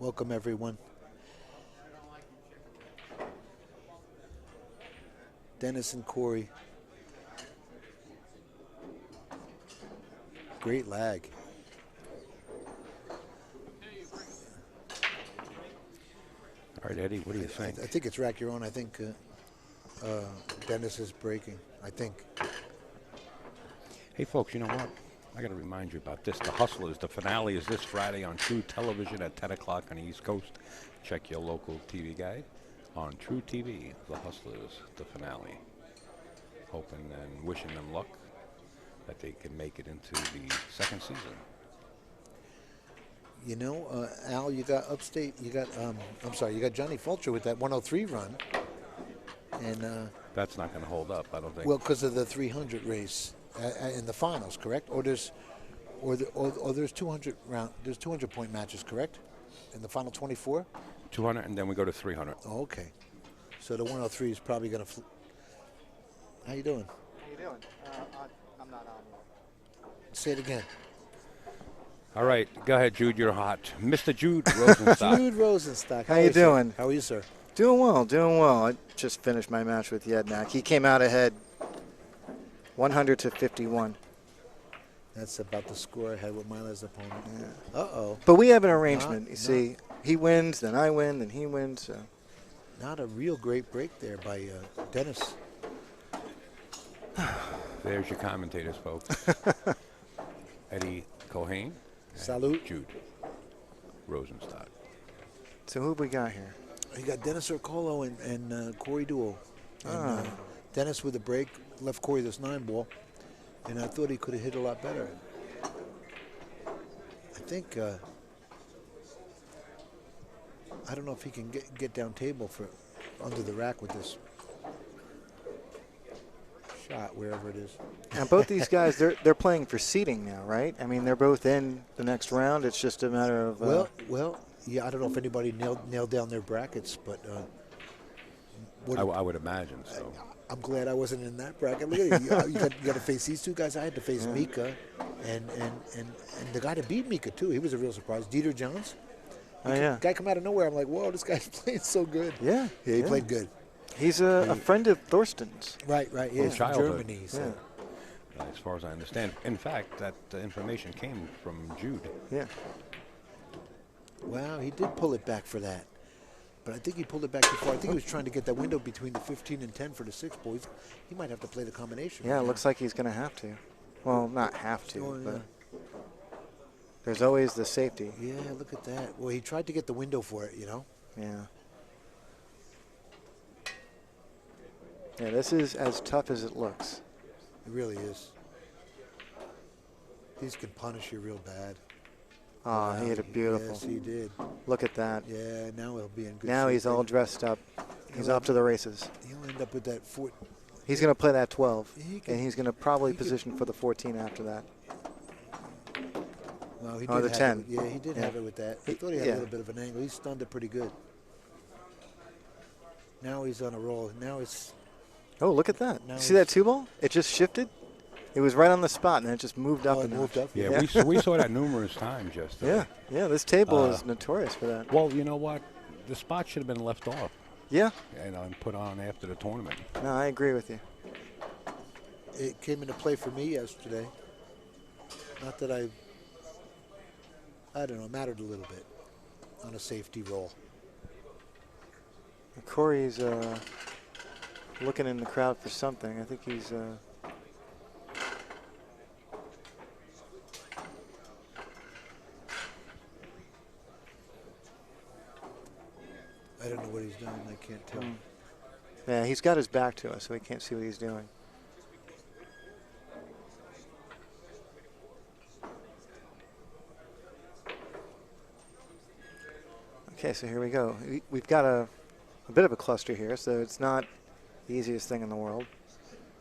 Welcome, everyone. Dennis and Corey. Great lag. All right, Eddie, what do you think? I think it's rack your own. I think Dennis is breaking. I think. Hey, folks, you know what? I got to remind you about this. The Hustlers, the finale is this Friday on True Television at 10 o'clock on the East Coast. Check your local TV guide. On True TV, The Hustlers, the finale. Hoping and wishing them luck that they can make it into the second season. You know, Al, you got Upstate. You got, you got Johnny Fulcher with that 103 run. And that's not going to hold up, I don't think. Well, because of the 300 race in the finals, correct? Or there's 200 round. There's 200 point matches, correct? In the final 24. 200, and then we go to 300. Oh, okay. So the 103 is probably going to. How you doing? How you doing? I'm not on yet. Say it again. All right, go ahead, Jude. You're hot, Mr. Jude Rosenstock. Jude Rosenstock. How you doing? Sir? How are you, sir? Doing well, doing well. I just finished my match with Yednak. He came out ahead 100 to 51. That's about the score I had with Mila's opponent. Yeah. Uh-oh. But we have an arrangement. You see, he wins, then I win, then he wins. So. Not a real great break there by Dennis. There's your commentators, folks. Eddie Cohane. Salute. Jude Rosenstock. So who we got here? You got Dennis Orcollo and Corey Duel. And, Dennis with a break left Corey this 9-ball, and I thought he could have hit a lot better. I think I don't know if he can get down table for under the rack with this shot wherever it is. And both these guys, they're playing for seeding now, right? I mean, they're both in the next round. It's just a matter of well, yeah. I don't know if anybody nailed down their brackets, but I would imagine so. I'm glad I wasn't in that bracket. Look at you. You got to face these two guys. I had to face Mika, and the guy that beat Mika too. He was a real surprise. Dieter Jones. Guy come out of nowhere. I'm like, whoa, this guy's playing so good. Yeah. He played good. He's a friend of Thorsten's. Right. Yeah. From Germany. Yeah. So. As far as I understand. In fact, that information came from Jude. Yeah. Wow, he did pull it back for that. But I think he pulled it back too far. I think he was trying to get that window between the 15 and 10 for the 6 boys. He might have to play the combination. Yeah, right it looks like he's going to have to. Well, not have to, but there's always the safety. Yeah, look at that. Well, he tried to get the window for it, you know? Yeah. Yeah, this is as tough as it looks. It really is. These can punish you real bad. Oh, wow, he hit it beautiful. Yes, he did. Look at that. Yeah, now he'll be in good Now shape. he's all dressed up. He's off to the races. He'll end up with that foot. He's going to play that 12, and he's going to probably position for the 14 after that. Well, he did the have 10. Yeah, he did have it with that. I thought he had a little bit of an angle. He stunned it pretty good. Now he's on a roll. Now it's... Oh, look at that. See that 2-ball? It just shifted. It was right on the spot, and then it just moved up. Moved up. Yeah, we saw that numerous times yesterday. Yeah. This table is notorious for that. Well, you know what? The spot should have been left off. Yeah. And put on after the tournament. No, I agree with you. It came into play for me yesterday. Not that I don't know, it mattered a little bit on a safety roll. Corey's looking in the crowd for something. I think he's... I don't know what he's doing. I can't tell. Yeah, he's got his back to us, so we can't see what he's doing. Okay, so here we go. We've got a bit of a cluster here, so it's not the easiest thing in the world.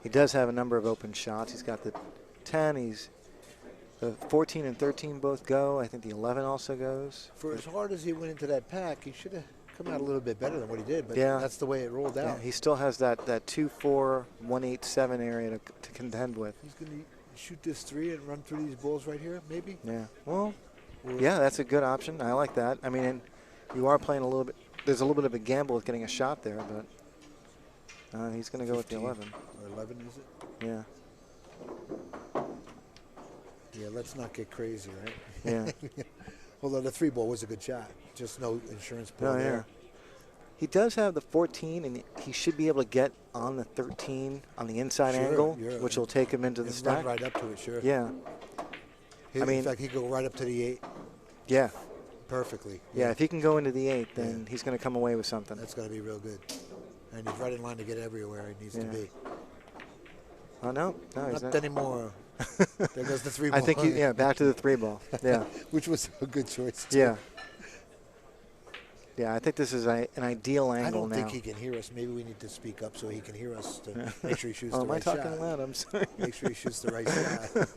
He does have a number of open shots. He's got the 10. The 14 and 13 both go. I think the 11 also goes. For as hard as he went into that pack, he should have come out a little bit better than what he did, but yeah, that's the way it rolled out. Yeah, he still has that 2-4, 1-8-7 area to contend with. He's going to shoot this 3 and run through these balls right here, maybe? Yeah. Well, yeah, that's a good option. I like that. I mean, You are playing a little bit. There's a little bit of a gamble with getting a shot there, but he's going to go with the 11. Or 11, is it? Yeah. Yeah, let's not get crazy, right? Yeah. Although the 3 ball was a good shot. Just no insurance pull Oh, there. yeah. He does have the 14, and he should be able to get on the 13 on the inside angle, which will take him into the stack. Run right up to it, sure. Yeah. In fact, he could go right up to the 8. Yeah. Perfectly. Yeah, if he can go into the 8, then he's going to come away with something. That's going to be real good. And he's right in line to get everywhere he needs to be. Oh, no. Not anymore. There goes the 3 ball. I think, back to the 3 ball. Yeah. Which was a good choice, too. Yeah. Yeah, I think this is an ideal angle now. I don't think he can hear us. Maybe we need to speak up so he can hear us to make sure he shoots the right shot. Am I talking loud? I'm sorry. Make sure he shoots the right shot.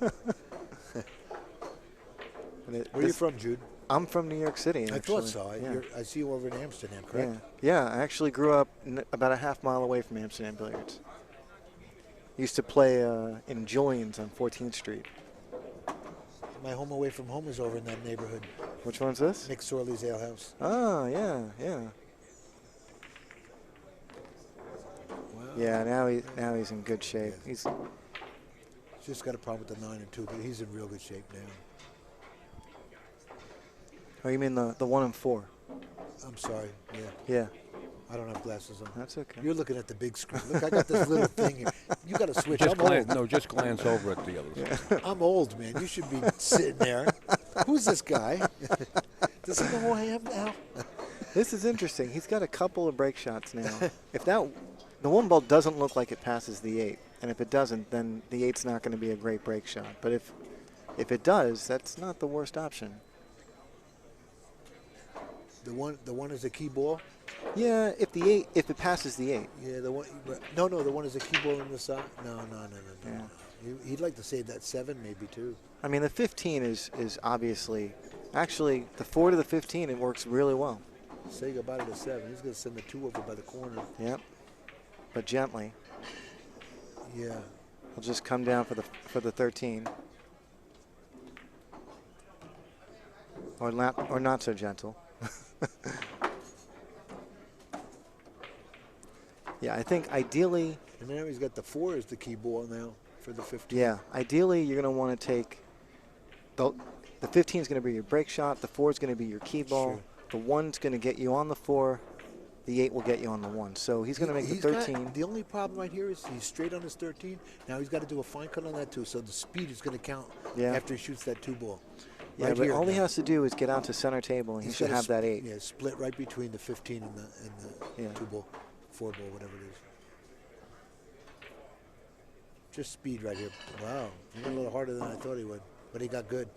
Where are you from, Jude? I'm from New York City, actually. I thought so. I see you over in Amsterdam, correct? Yeah, I actually grew up about a half mile away from Amsterdam Billiards. Used to play in Julian's on 14th Street. My home away from home is over in that neighborhood. Which one's this? Nick Sorley's Ale House. Oh, yeah. Wow. Yeah, now he's in good shape. Yeah. He's just got a problem with the 9 and 2, but he's in real good shape now. Oh, you mean the 1 and 4? I'm sorry. Yeah. Yeah. I don't have glasses on. That's okay. You're looking at the big screen. Look, I got this little thing here. You got to switch. Just glance over at the other side. I'm old, man. You should be sitting there. Who's this guy? Does he know who I am now? This is interesting. He's got a couple of break shots now. If the 1 ball doesn't look like it passes the 8, and if it doesn't, then the 8's not going to be a great break shot. But if it does, that's not the worst option. The one is a key ball. Yeah, if it passes the 8. Yeah, the one. No, the one is a key ball on the side. No. Yeah. He'd like to save that 7 maybe too. I mean, the 15 is obviously, actually, the 4 to the 15, it works really well. Say goodbye to the 7. He's going to send the 2 over by the corner. Yep, but gently. Yeah. He'll just come down for the 13. Or not so gentle. Yeah, I think ideally. And now he's got the 4 as the key ball now for the 15. Yeah, ideally you're going to want to take the 15 is going to be your break shot. The 4 is going to be your key ball. Sure. The 1's going to get you on the 4. The 8 will get you on the 1. So he's going to make the 13. The only problem right here is he's straight on his 13. Now he's got to do a fine cut on that too. So the speed is going to count after he shoots that 2 ball. Yeah, right but here, all he has to do is get out to center table, and he should have that 8. Yeah, split right between the 15 and the 2 ball, 4 ball, whatever it is. Just speed right here. Wow, he went a little harder than I thought he would, but he got good.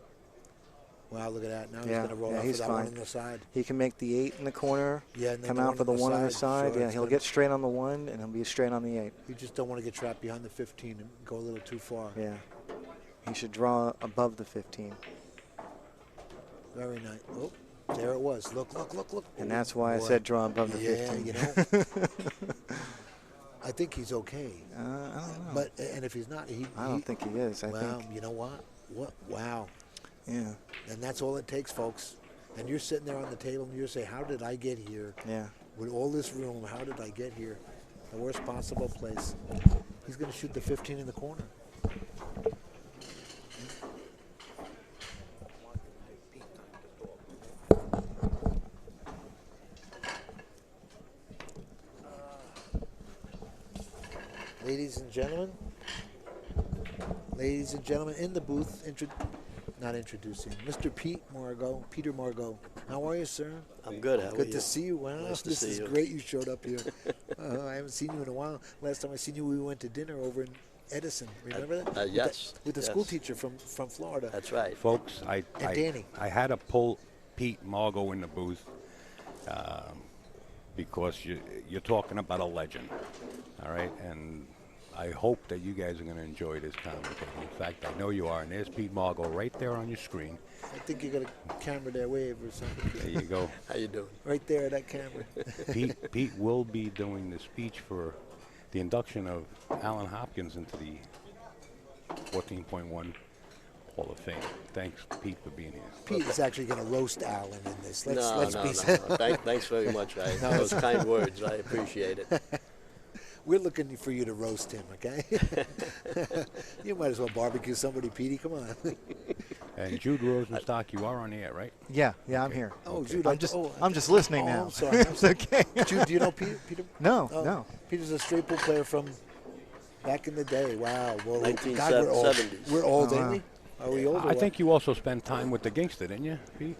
Wow, look at that. Now he's going to roll out for that 1 on the side. He can make the 8 in the corner, and come out for the 1 on the side. Sure, yeah, he'll get straight on the 1, and he'll be straight on the 8. You just don't want to get trapped behind the 15 and go a little too far. Yeah, he should draw above the 15. Very nice. Oh, there it was. Look. And that's why I said draw above the 15. Yeah, you know. I think he's okay. I don't know. But and if he's not, I don't think he is. I think. You know what? Wow. Yeah. And that's all it takes, folks. And you're sitting there on the table and you're saying, how did I get here? Yeah. With all this room, how did I get here? The worst possible place. He's going to shoot the 15 in the corner. Ladies and gentlemen, in the booth, not introducing, Mr. Peter Margot. How are you, sir? I'm good. How are you? Good to see you. Wow, Nice to this see is you. great you showed up here. I haven't seen you in a while. Last time I seen you, we went to dinner over in Edison. Remember that? Yes. With the school teacher from Florida. That's right. Folks, Danny. I had to pull Pete Margot in the booth because you're talking about a legend, all right? And I hope that you guys are going to enjoy this commentating. In fact, I know you are. And there's Pete Margot right there on your screen. I think you got a camera there, wave or something. There you go. How you doing? Right there, that camera. Pete will be doing the speech for the induction of Alan Hopkins into the 14.1 Hall of Fame. Thanks, Pete, for being here. Pete is actually going to roast Alan in this. No. Thanks very much. Those kind words. I appreciate it. We're looking for you to roast him, okay? You might as well barbecue somebody, Petey. Come on. And Jude Rosenstock, you are on the air, right? Yeah, I'm here. Oh, Jude. I'm just listening now. I'm sorry. It's okay. Jude, do you know Peter? No. Peter's a straight pool player from back in the day. Wow. Well, 1970s. We're old, Oh, ain't wow. we? Are we old? I think you also spent time with the gangster, didn't you, Pete?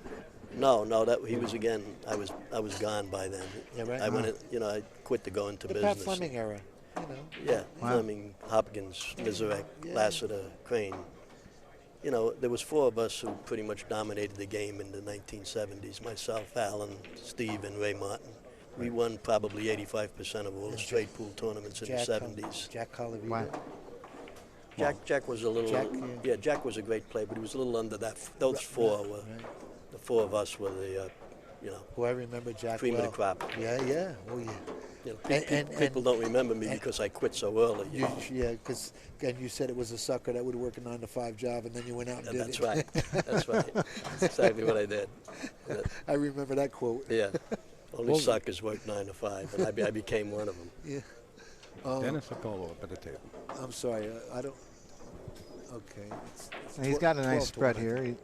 No, that he was again. I was gone by then. Yeah, right. I went. I quit to go into the business. Pat Fleming era. Yeah, Wow. Fleming, Hopkins, Mizurek, Yeah. Lassiter, Crane. There was 4 of us who pretty much dominated the game in the 1970s. Myself, Alan, Steve, and Ray Martin. We won probably 85% of all the straight pool tournaments in the 70s. Jack Colavito. Wow. Jack was a little. Jack was a great player, but he was a little under that. Those 4 were. Right. The 4 of us were the. Who I remember Jack Cream of well. the crop. Yeah. Oh, yeah. People don't remember me because I quit so early. Yeah, because you said it was a sucker that would work a 9-to-5 job, and then you went out and did That's it. right. That's right. That's exactly what I did. I remember that quote. Yeah. Only suckers work 9 to 5, and I became one of them. Yeah. Dennis Orcollo up at the table. I'm sorry, I don't. Okay. He's got a nice 12 spread to here.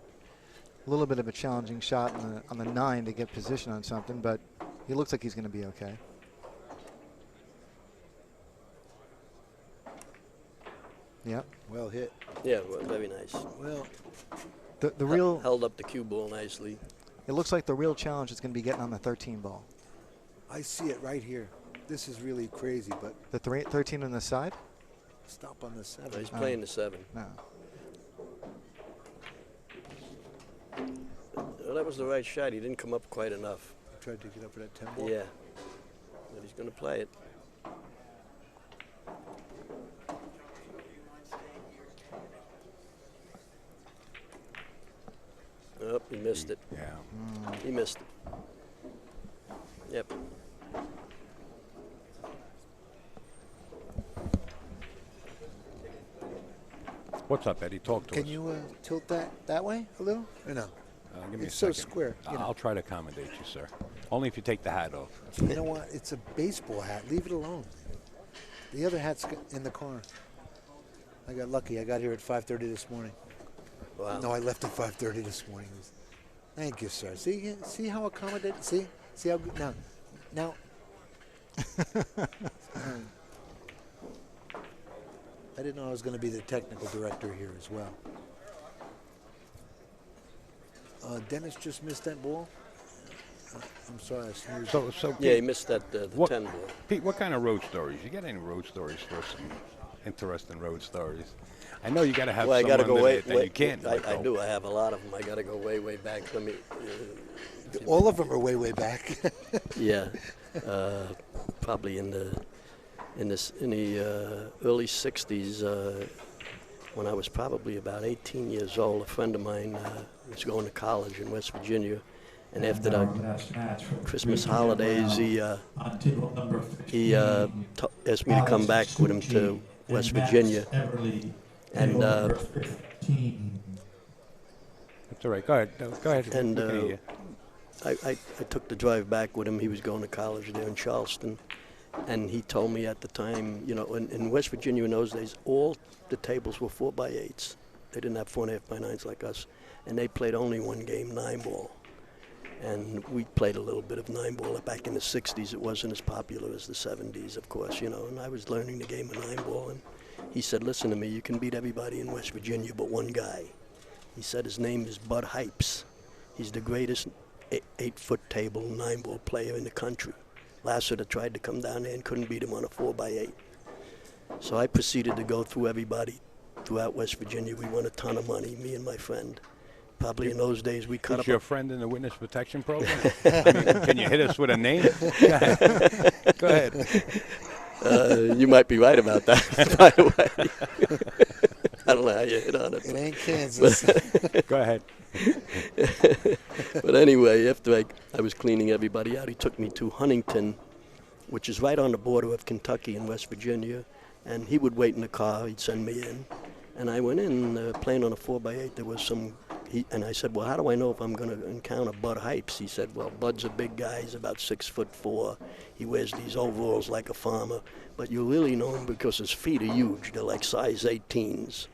A little bit of a challenging shot on the 9 to get position on something, but he looks like he's going to be okay. Yep. Well hit. Yeah, well, very nice. Well, The real Held up the cue ball nicely. it looks like the real challenge is going to be getting on the 13 ball. I see it right here. This is really crazy, but The 13 on the side? stop on the 7. He's playing the 7. No. Well, that was the right shot. He didn't come up quite enough. Tried to get up for that 10 ball. Yeah. But he's going to play it. Oh, he missed it. Yeah. He missed it. Yep. What's up, Eddie? Talk to us. Can you tilt that way a little? Or no? Give me It's a so second. square. You know. I'll try to accommodate you, sir. Only if you take the hat off. You know what? It's a baseball hat. Leave it alone. The other hat's in the car. I got lucky. I got here at 5:30 this morning. Wow. No, I left at 5:30 this morning. Thank you, sir. See how accommodated. See how good. Now. I didn't know I was going to be the technical director here as well. Dennis just missed that ball. I'm sorry, I snoozed. So Yeah, he Pete, missed that the what, 10 ball. Pete, what kind of road stories? You got any road stories for us? Some interesting road stories. I know you got to have Well, I got to someone go way. that you can't. I do. I have a lot of them. I got to go way back. Let me. All of them are way back. Yeah, probably in the early '60s, when I was probably about 18 years old. A friend of mine was going to college in West Virginia, and after the Christmas holidays, he asked me to come back with him to West Virginia, and That's all right. Go ahead. And, We can hear you. I took the drive back with him. He was going to college there in Charleston. And he told me at the time, in West Virginia in those days, all the tables were 4x8s. They didn't have 4.5x9s like us. And they played only one game, 9-ball. And we played a little bit of 9-ball. Back in the 60s, it wasn't as popular as the 70s, of course, And I was learning the game of 9-ball. And he said, listen to me, you can beat everybody in West Virginia but one guy. He said his name is Bud Hypes. He's the greatest 8-foot table 9-ball player in the country. Lassiter tried to come down there and couldn't beat him on a 4x8. So I proceeded to go through everybody throughout West Virginia. We won a ton of money, me and my friend. Probably in those days we cut Is up. your friend in the witness protection program? I mean, can you hit us with a name? Go ahead. You might be right about that, by the way. I don't know how you hit on it. It ain't Kansas. Go ahead. But anyway, after I was cleaning everybody out, he took me to Huntington, which is right on the border of Kentucky and West Virginia. And he would wait in the car. He'd send me in. And I went in playing on a 4x8. There was some, and I said, well, how do I know if I'm going to encounter Bud Hypes? He said, well, Bud's a big guy. He's about 6'4". He wears these overalls like a farmer. But you really know him because his feet are huge. They're like size 18s.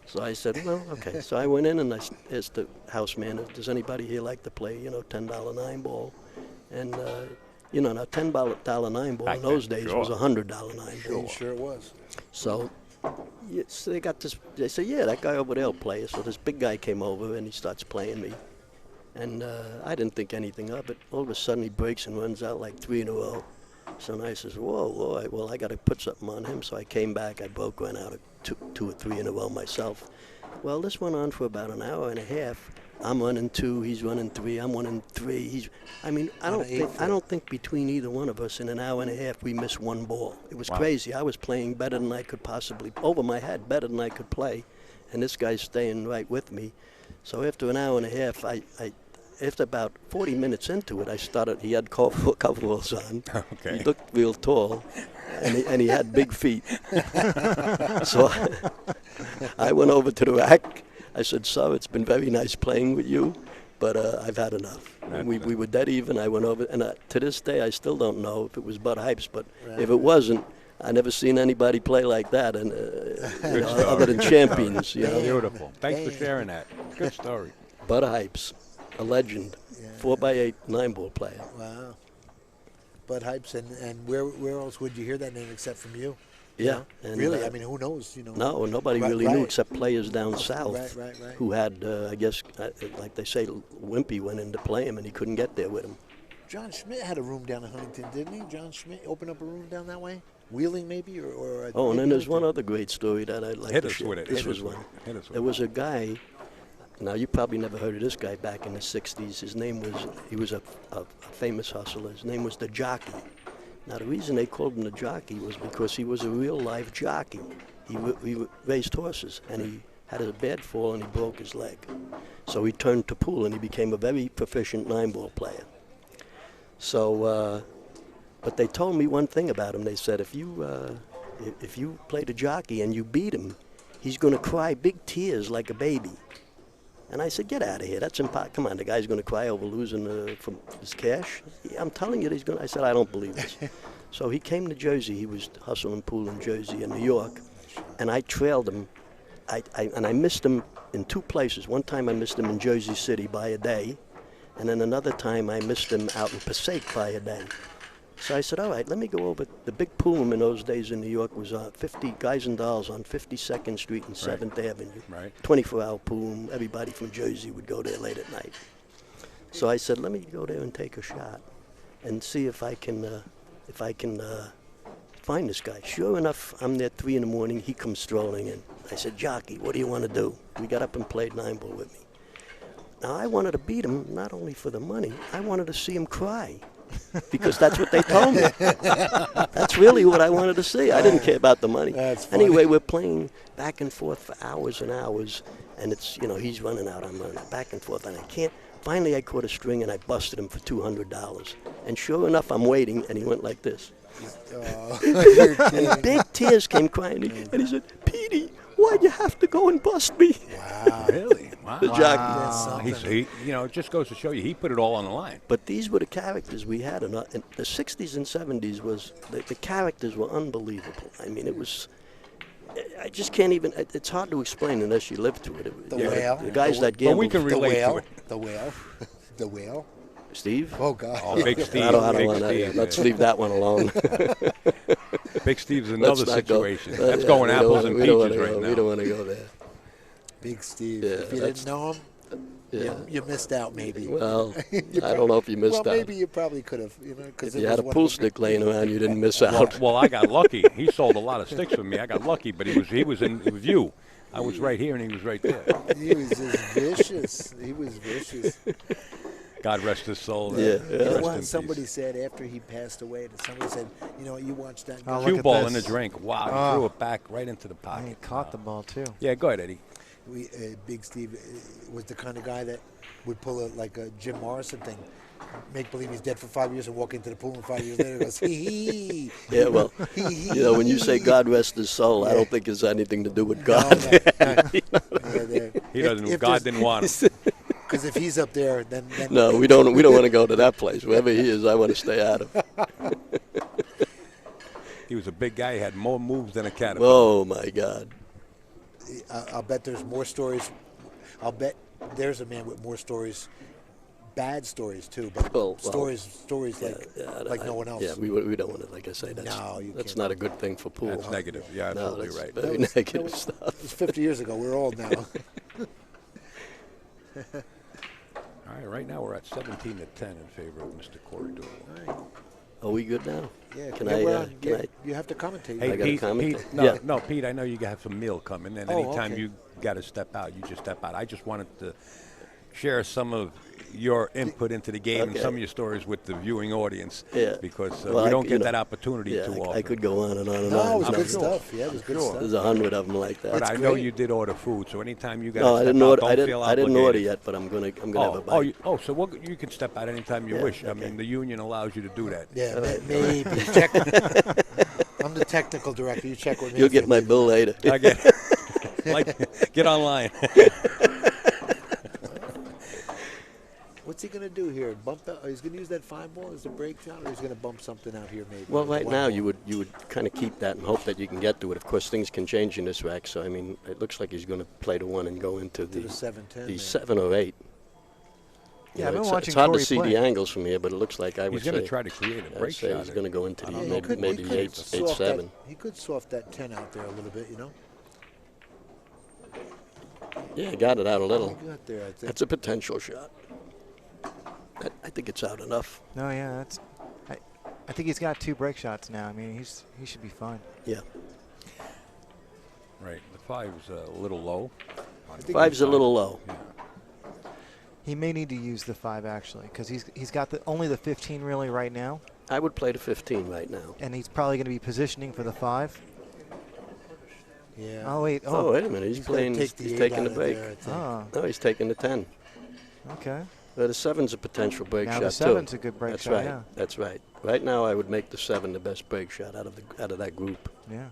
So I said, well, okay. So I went in and I asked the house man, does anybody here like to play, $10 nine ball? And, now $10 nine ball in those days was a $100 nine ball. Sure it was. So they got this, they said, yeah, that guy over there will play. So this big guy came over and he starts playing me. And I didn't think anything of it. All of a sudden he breaks and runs out like 3 in a row. So I says, whoa, well, I got to put something on him. So I came back, I ran out of two or three in a row myself. Well, this went on for about an hour and a half. I'm running 2, he's running 3, I'm running 3. I don't think between either one of us in an hour and a half we missed one ball. It was crazy. I was playing better than I could possibly, over my head, better than I could play, and this guy's staying right with me. So after an hour and a half, after about 40 minutes into it, he had coveralls on. Okay. He looked real tall, and he had big feet. So I went over to the rack. I said, sir, it's been very nice playing with you, but I've had enough. We were dead even. I went over, and to this day, I still don't know if it was Bud Hypes, but if it wasn't, I never seen anybody play like that, and other than champions. Beautiful. Thanks for sharing that. Good story. Bud Hypes, a legend, 4x8 nine-ball player. Wow. Bud Hypes, and where else would you hear that name except from you? Yeah. And really? I mean, who knows? No, nobody really knew except players down south right. who had, I guess, like they say, Wimpy went in to play him and he couldn't get there with him. John Schmidt had a room down in Huntington, didn't he? John Schmidt opened up a room down that way? Wheeling maybe? Or and then there's one other great story that I'd like to share. Hit us with it. This was one. There was a guy, now you probably never heard of this guy back in the 60s. He was a famous hustler. His name was the Jockey. Now, the reason they called him the Jockey was because he was a real-life jockey. He raced horses, and he had a bad fall, and he broke his leg. So he turned to pool, and he became a very proficient nine-ball player. So, but they told me one thing about him. They said, if you play the jockey and you beat him, he's going to cry big tears like a baby. And I said, get out of here. That's impossible. Come on, the guy's going to cry over losing from his cash? I'm telling you, I said, I don't believe this. So he came to Jersey. He was hustling pool in Jersey and New York. And I trailed him. And I missed him in 2 places. One time I missed him in Jersey City by a day. And then another time I missed him out in Passaic by a day. So I said, all right, let me go over. The big pool room in those days in New York was 50 Guys and Dolls on 52nd Street and 7th Avenue. Right. 24-hour pool room. Everybody from Jersey would go there late at night. So I said, let me go there and take a shot and see if I can find this guy. Sure enough, I'm there 3 in the morning. He comes strolling in. I said, Jockey, what do you want to do? We got up and played 9-ball with me. Now, I wanted to beat him not only for the money. I wanted to see him cry. Because that's what they told me. That's really what I wanted to see. I didn't care about the money. Anyway, we're playing back and forth for hours and hours, and it's, he's running out, I'm running back and forth, and I can't. Finally, I caught a string, and I busted him for $200. And sure enough, I'm waiting, and he went like this. And big tears came crying, and he said, Petey, why'd you have to go and bust me? Wow. Really? Wow. The jockey. He, it just goes to show you, he put it all on the line. But these were the characters we had. In the 60s and 70s, the characters were unbelievable. I mean, it was, I just can't even, it's hard to explain unless you live through it. The Whale. The guys that gambled. Well, we can relate to it. The Whale. The Whale. Steve? Oh, God. Oh, Big Steve. I don't want that. Let's leave that one alone. Big Steve's another situation. That's going apples and peaches right now. We don't want to go there. Big Steve. Yeah, if you didn't know him, you missed out maybe. Well, I don't know if you missed out. Well, maybe you probably could have. If you had a pool stick laying around, you didn't miss out. Well, I got lucky. He sold a lot of sticks for me. I got lucky, but he was in with you. I was right here and he was right there. He was just vicious. He was vicious. God rest his soul. Yeah. You know what somebody said after he passed away? Somebody said, you watched that cue ball in the drink. Wow, he threw it back right into the pocket. And he caught the ball, too. Yeah, go ahead, Eddie. Big Steve was the kind of guy that would pull like a Jim Morrison thing, make believe he's dead for 5 years and walk into the pool and 5 years later goes hee hee. Yeah, well, when you say God rest his soul, I don't think it's anything to do with God. He doesn't. God didn't want him. Because if he's up there, then No, we don't want to go to that place. Wherever he is, I want to stay out of. He was a big guy. He had more moves than a caterpillar. Oh my God! I'll bet there's more stories. I'll bet there's a man with more stories, bad stories too, but stories like no one else. Yeah, we don't want to. Like I say, that's not a good thing for pool. That's negative. Yeah, absolutely right. Very negative stuff. It was 50 years ago. We're old now. All right, right now we're at 17-10 in favor of Mr. Corey Duel. All right. Are we good now? Yeah. Can I? You have to commentate. Hey, I gotta comment? Pete, no, Pete, I know you got some meal coming, and anytime okay. you got to step out, you just step out. I just wanted to share some of your input into the game and some of your stories with the viewing audience. Yeah. Because we don't get that opportunity too often. I could go on and on and No, on. it was good stuff. Yeah, it was good stuff. There's 100 of them like that. But I know you did order food, so anytime you got to No, step out, don't feel I didn't obligated. order yet, but I'm gonna have a bite. So you can step out anytime you wish. okay. I mean, the union allows you to do that. Yeah, maybe. Check. I'm the technical director. You check with me. You'll get my bill later. Get online. What's he going to do here? Bump that? He's going to use that 5 ball as a break shot, or he's going to bump something out here maybe? Well, right now ball? you would kind of keep that and hope that you can get to it. Of course, things can change in this rack, so I mean, it looks like he's going to play the 1 and go into the 7-10. the 7 or 8. Yeah, I've been watching it's hard Corey to see play. the angles from here, but it looks like He's going to try to create a break shot. He's going to go into the He could- maybe he could 8, soft 7. He could soft that 10 out there a little bit, Yeah, he got it out a little. He got there, I think. That's a potential shot. I think it's out enough. No, yeah, that's. I think he's got 2 break shots now. I mean, he should be fine. Yeah. Right. The 5's a little low. 5's a little low. Yeah. He may need to use the 5 actually, because he's got only the 15 really right now, I would play the 15 right now. and he's probably going to be positioning for the 5. Yeah. Oh wait. Oh, wait a minute. He's He's gonna playing. take the He's 8 taking out the of break. there, I think. Oh, No, he's taking the 10. okay. The 7's a potential break Now shot the 7's too. a good break That's shot. right. Yeah. That's right. Right now, I would make the 7 the best break shot out of that group. Yeah.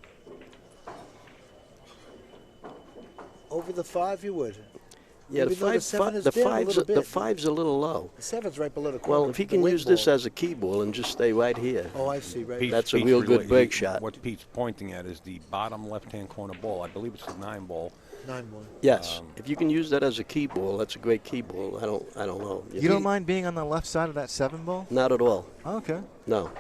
Over the 5, you would. Yeah, Even though the 7 is down a little the bit. 5's a little low. The 7's right below the corner. Well, if he the can wing use this ball. as a key ball and just stay right here, Oh, I see. Right. That's a real good break shot. What Pete's pointing at is the bottom left-hand corner ball. I believe it's the 9 ball. 9-1. yes, if you can use that as a key ball, that's a great key ball. I don't know. You don't mind being on the left side of that 7 ball? Not at all. Oh, okay. No.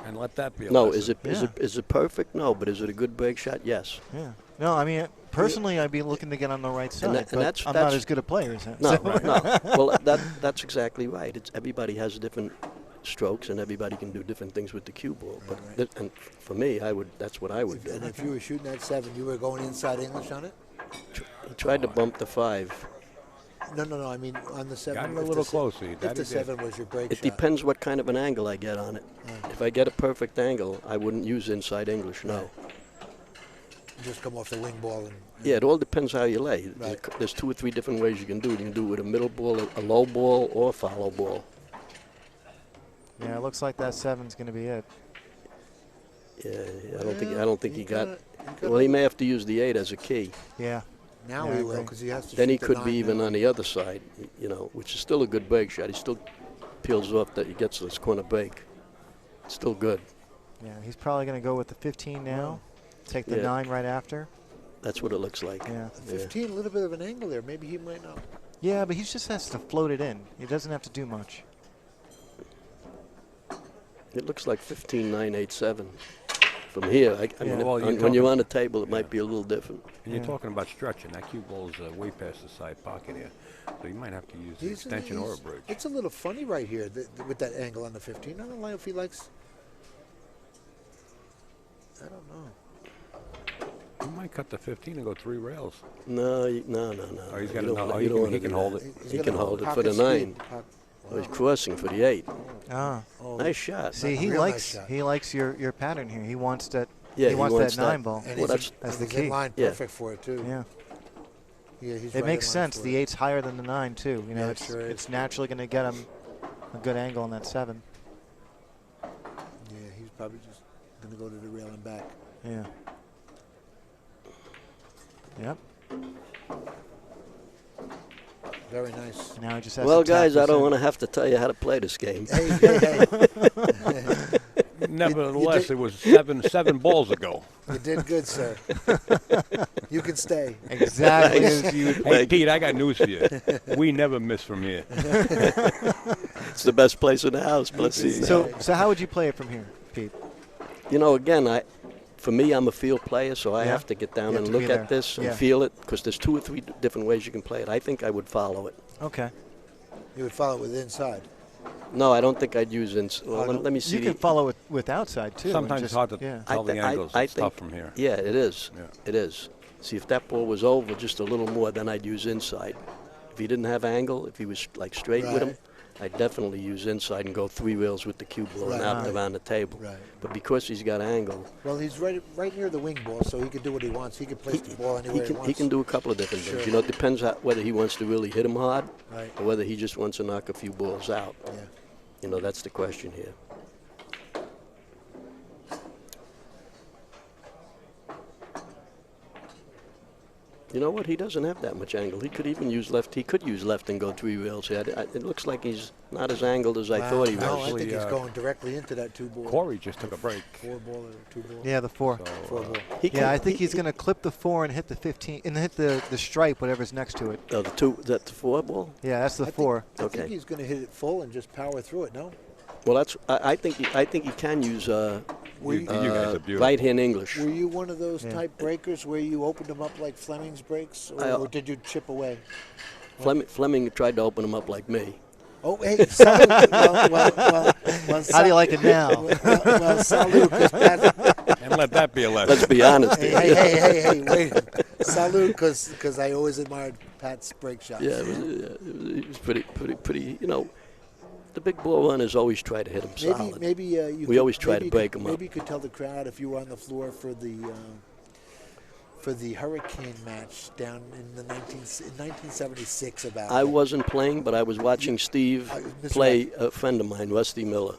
And let that be a No. lesson. Is it perfect? No. But is it a good break shot? Yes. Yeah. No, I mean, personally, I'd be looking to get on the right side, and but that's- I'm that's- not as good a player as him. No. So- No. Well, that's exactly right. Everybody has different strokes, and everybody can do different things with the cue ball. But Right. and for me, that's what I would do. And if you were shooting that 7, you were going inside English on it? He tried to bump the 5. No. I mean, on the 7. Got it a if little the, closer. If That the he did. 7 was your break It shot. depends what kind of an angle I get on it. Right. If I get a perfect angle, I wouldn't use inside English. No. Just come off the wing ball and. Yeah, it all depends how you lay. Right. There's 2 or 3 different ways you can do it. You can do it with a middle ball, a low ball, or a follow ball. Yeah, it looks like that 7's going to be it. Yeah, I don't think he got. gotta- Well, he may have to use the 8 as a key. Yeah. Now Yeah, I he will agree. because he has to. Then he shoot the could 9 be even now. on the other side, which is still a good break shot. He still peels off that he gets this corner break. Still good. Yeah, he's probably going to go with the 15 now. Take the Yeah. 9 right after. That's what it looks like. Yeah. 15, a little bit of an angle there. Maybe he might not. Yeah, but he just has to float it in. He doesn't have to do much. It looks like 15-9-8-7. From here, I mean, Well, you're when talking- you're on the table, it might be a little different. And you're Yeah. talking about stretching. That cue ball's way past the side pocket here. So you might have to use the He's- extension or a he's- bridge. It's a little funny right here with that angle on the 15. I don't know if he likes. I don't know. You might cut the 15 and go 3 rails. No. Oh, he's You got don't it. wanna- He you don't wanna can do hold that. it. He's He gonna can hold it for pocket the speed. 9. Oh, he's crossing for the 8. Ah. Oh, Nice shot. See, he real nice likes shot. he likes your pattern here. He wants that Yeah, he wants that 9 ball. And Well, he's that's the he's key. in line Yeah. perfect for it too. Yeah. Yeah, he's It right makes in line sense. for The it. 8's higher than the 9 too. You know, Yeah, it sure is. it's naturally going to get him a good angle on that 7. Yeah, he's probably just going to go to the rail and back. Yeah. Yep. Very nice. Now he just has Well, to tap guys, I this don't in. want to have to tell you how to play this game. Hey, hey, hey. Nevertheless, you it was seven balls ago. You did good, sir. You can stay. Exactly as you would Hey, play. Pete, I got news for you. We never miss from here. It's the best place in the house. Let's see. So how would you play it from here, Pete? You know, again, for me, I'm a field player, so I Yeah. have to get down You have and to be look there. at this and Yeah. feel it, because there's 2 or 3 different ways you can play it. I think I would follow it. Okay. You would follow it with inside. No, I don't think I'd use Oh, no. let me see. You can follow it with outside too. and Sometimes just, it's hard to yeah. tell the angles. It's think, tough from here. Yeah, it is. Yeah. It is. See, if that ball was over just a little more, then I'd use inside. If he didn't have angle, if he was like straight with him, I'd definitely use inside and go 3 rails with the cue ball and out and around the table. Right. But because he's got angle, Well, he's right near the wing ball, so he can do what he wants. He can place the ball anywhere he wants. he can do a couple of different things. Sure. You know, it depends whether he wants to really hit him hard Right. or whether he just wants to knock a few balls out. Yeah. You know, that's the question here. You know what? He doesn't have that much angle. He could even use left. He could use left and go 3 rails. Yeah, it looks like he's not as angled as I thought he was. No, I Actually, think he's going directly into that 2 ball. Corey just took a break. 4 ball or 2 ball. Yeah, the 4. So, 4 ball. Yeah, I think he's going to clip the 4 and hit the 15 and hit the stripe, whatever's next to it. Oh, the 2, is that the 4 ball? Yeah, that's the I 4. think Okay. he's going to hit it full and just power through it. No. Well, that's. I think he can use You guys are beautiful. right-hand English. Were you one of those Yeah. type breakers where you opened them up like Fleming's breaks, or did you chip away? Fleming tried to open him up like me. Oh, hey, salute. well, How do you like it now? well, salute, 'cause Pat, And let that be a lesson. Let's be honest. hey, wait. Salute, because I always admired Pat's break shots. Yeah, it was pretty. You know, the big ball runners always try to hit him solid. Maybe We always try to break 'em up. Maybe you could tell the crowd if you were on the floor for the Hurricane match down in 1976 about. I wasn't playing, but I was watching Steve Mr. play a friend of mine, Rusty Miller,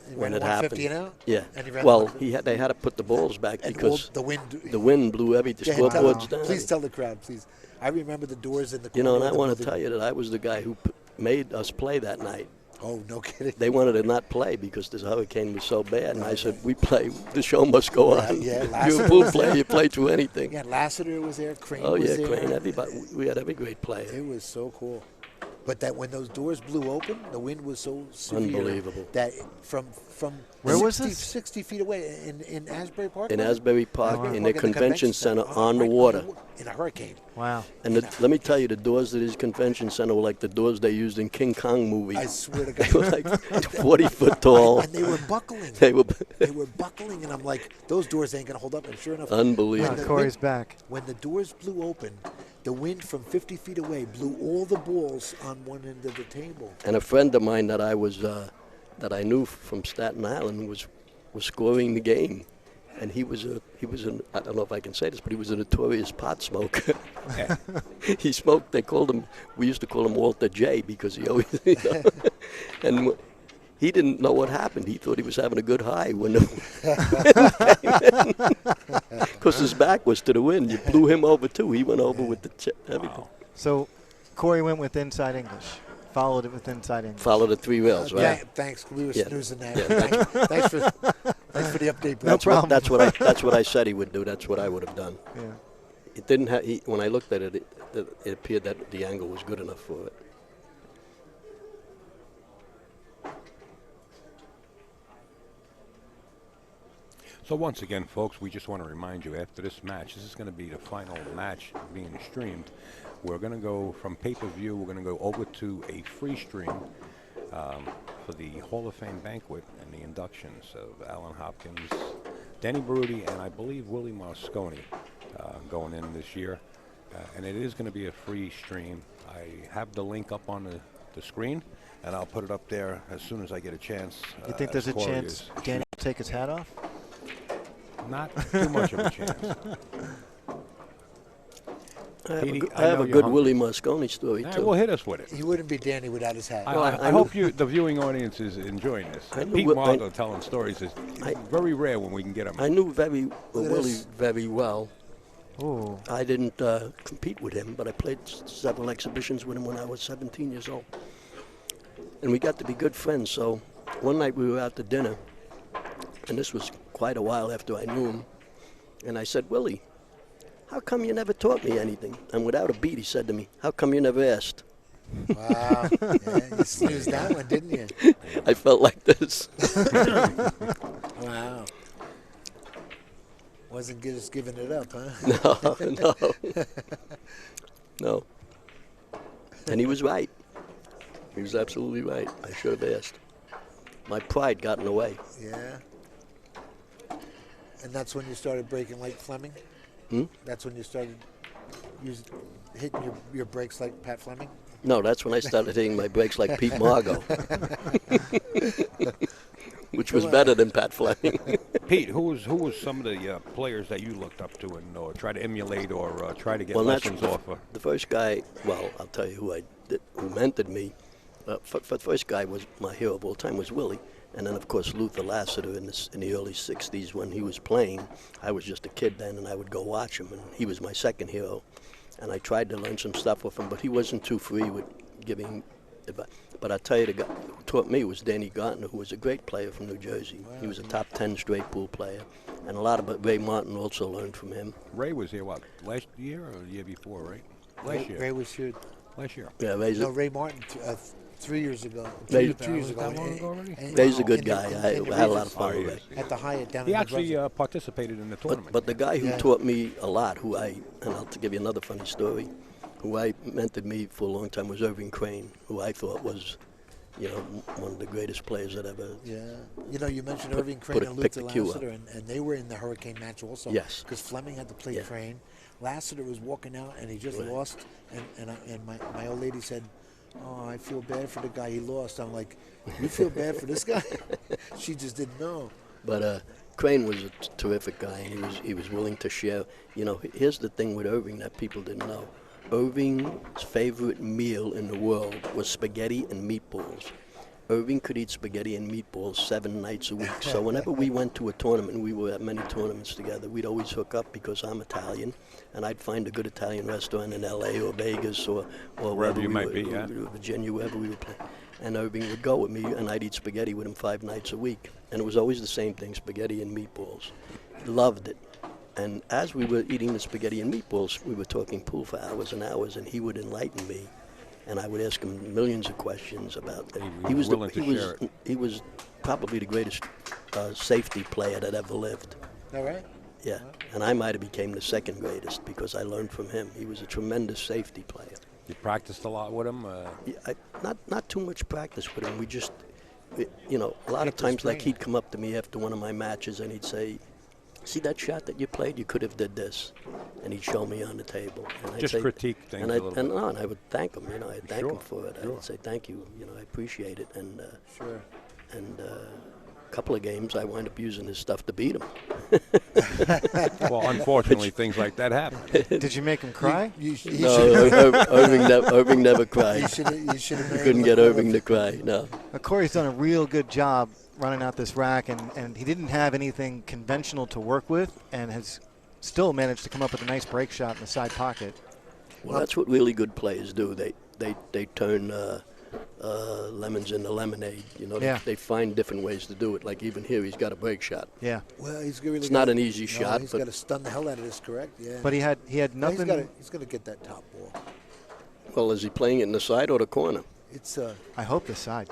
He when ran it 150 happened. and out? Yeah. And he ran Well, 150. they had to put the balls back And because the wind. the wind blew the Go ahead, tell scoreboards them. down. Please tell the crowd, please. I remember the doors in the corner. You know, and I of the want to building. tell you that I was the guy who made us play that night. Oh, no kidding. They wanted to not play because this hurricane was so bad, and I said, "We play. The show must go on. Yeah, You're Lassiter a pool was player. there. You play through anything." Yeah, Lassiter was there. Crane Oh was yeah, there. Crane. Everybody. We had every great player. It was so cool. But that when those doors blew open, the wind was so severe. Unbelievable. That from Where was 60, this? 60 feet away in Asbury Park. In was it? Asbury Park, Asbury in Park the convention center, on the right water. in a hurricane. Wow. And let me tell you, the doors to this convention center were like the doors they used in King Kong movie. I swear to They were God. like 40 foot tall. And they were buckling. They were They were buckling, and I'm like, those doors ain't gonna hold up. And sure enough, unbelievable. the Corey's wind- back. when the doors blew open, the wind from 50 feet away blew all the balls on one end of the table. And a friend of mine that that I knew from Staten Island was scoring the game, and he was I don't know if I can say this, but he was a notorious pot smoker. He smoked. We used to call him Walter J because he always, and he didn't know what happened. He thought he was having a good high when because his back was to the wind. You blew him over too. He went over with everything. So Corey went with inside English. Followed it with inside English. Follow the 3 rails, right? Yeah, thanks. We were Yeah. snoozing that. Yeah. Thanks for the update, bro. No problem. That's what I said he would do. That's what I would have done. Yeah. It didn't have. When I looked at it, it appeared that the angle was good enough for it. So once again, folks, we just want to remind you, after this match, this is going to be the final match being streamed. We're going to go from pay-per-view, we're going to go over to a free stream for the Hall of Fame banquet and the inductions of Alan Hopkins, Danny Baruti, and I believe Willie Mosconi going in this year. And it is going to be a free stream. I have the link up on the screen, and I'll put it up there as soon as I get a chance. You think there's a Corey chance is- Danny will take his hat off? Not too much of a chance. I have a good Willie Mosconi story, too. Well, hit us with it. He wouldn't be Danny without his hat. I hope the viewing audience is enjoying this. Pete Margo telling stories is very rare when we can get him. I knew Willie very well. Ooh. I didn't compete with him, but I played several exhibitions with him when I was 17 years old. And we got to be good friends. So one night we were out to dinner, and this was quite a while after I knew him. And I said, Willie, how come you never taught me anything? And without a beat, he said to me, how come you never asked? Wow. Yeah, you snoozed that one, didn't you? I felt like this. Wow. Wasn't just giving it up, huh? No. And he was right. He was absolutely right. I should have asked. My pride got in the way. Yeah. And that's when you started breaking like Fleming? That's when you started hitting your brakes like Pat Fleming? No, that's when I started hitting my brakes like Pete Margo. Which was better than Pat Fleming. Pete, who was some of the players that you looked up to and or try to emulate or try to get lessons off of? The first guy, well, I'll tell you who mentored me. For the first guy was my hero of all time was Willie. And then, of course, Luther Lassiter in the early 60s when he was playing. I was just a kid then, and I would go watch him, and he was my second hero. And I tried to learn some stuff with him, but he wasn't too free with giving advice. But I'll tell you, the guy who taught me was Danny Gartner, who was a great player from New Jersey. Wow. He was a top 10 straight pool player. And a lot of Ray Martin also learned from him. Ray was here, what, last year or the year before, right? Last year. Ray was here. Last year. Yeah, Ray Martin 3 years ago. Ray, 2 years ago. Ray's a good guy. I had a lot of fun with Ray. At the Hyatt down he in actually participated in the tournament. But the guy who taught me a lot, and I'll give you another funny story, who I mentored me for a long time was Irving Crane, who I thought was, one of the greatest players that ever. Yeah. You mentioned Irving Crane and Luther Lassiter, and they were in the Hurricane match also. Yes. Because Fleming had to play Crane. Lassiter was walking out, and he just lost. And my old lady said, oh, I feel bad for the guy he lost. I'm like, you feel bad for this guy? She just didn't know. But Crane was a terrific guy, and he was willing to share. Here's the thing with Irving that people didn't know. Irving's favorite meal in the world was spaghetti and meatballs. Irving could eat spaghetti and meatballs 7 nights a week. So whenever we went to a tournament, we were at many tournaments together, we'd always hook up because I'm Italian, and I'd find a good Italian restaurant in L.A. or Vegas or wherever you might be, Virginia, wherever we were playing. And Irving would go with me, and I'd eat spaghetti with him 5 nights a week. And it was always the same thing, spaghetti and meatballs. Loved it. And as we were eating the spaghetti and meatballs, we were talking pool for hours and hours, and he would enlighten me. And I would ask him millions of questions about that. He was willing to share it. He was probably the greatest safety player that ever lived. All right. Yeah, and I might have became the second greatest because I learned from him. He was a tremendous safety player. You practiced a lot with him? Not too much practice with him. We just, a lot of times, like he'd come up to me after one of my matches and he'd say, see that shot that you played? You could have did this. And he'd show me on the table. And just critique things a little bit. And I would thank him, I'd thank him for it. I would say, thank you, I appreciate it. And And a couple of games, I wind up using his stuff to beat him. Well, unfortunately, things like that happen. Did you make him cry? Irving never cried. You couldn't get Irving to cry, no. Corey's done a real good job running out this rack, and he didn't have anything conventional to work with and has still managed to come up with a nice break shot in the side pocket. Well, that's what really good players do. They turn lemons into lemonade. They find different ways to do it. Like even here, he's got a break shot. Yeah. Well, it's not an easy shot. He's got to stun the hell out of this, correct? Yeah. But he had nothing. He's going to get that top ball. Well, is he playing it in the side or the corner? It's. I hope the side.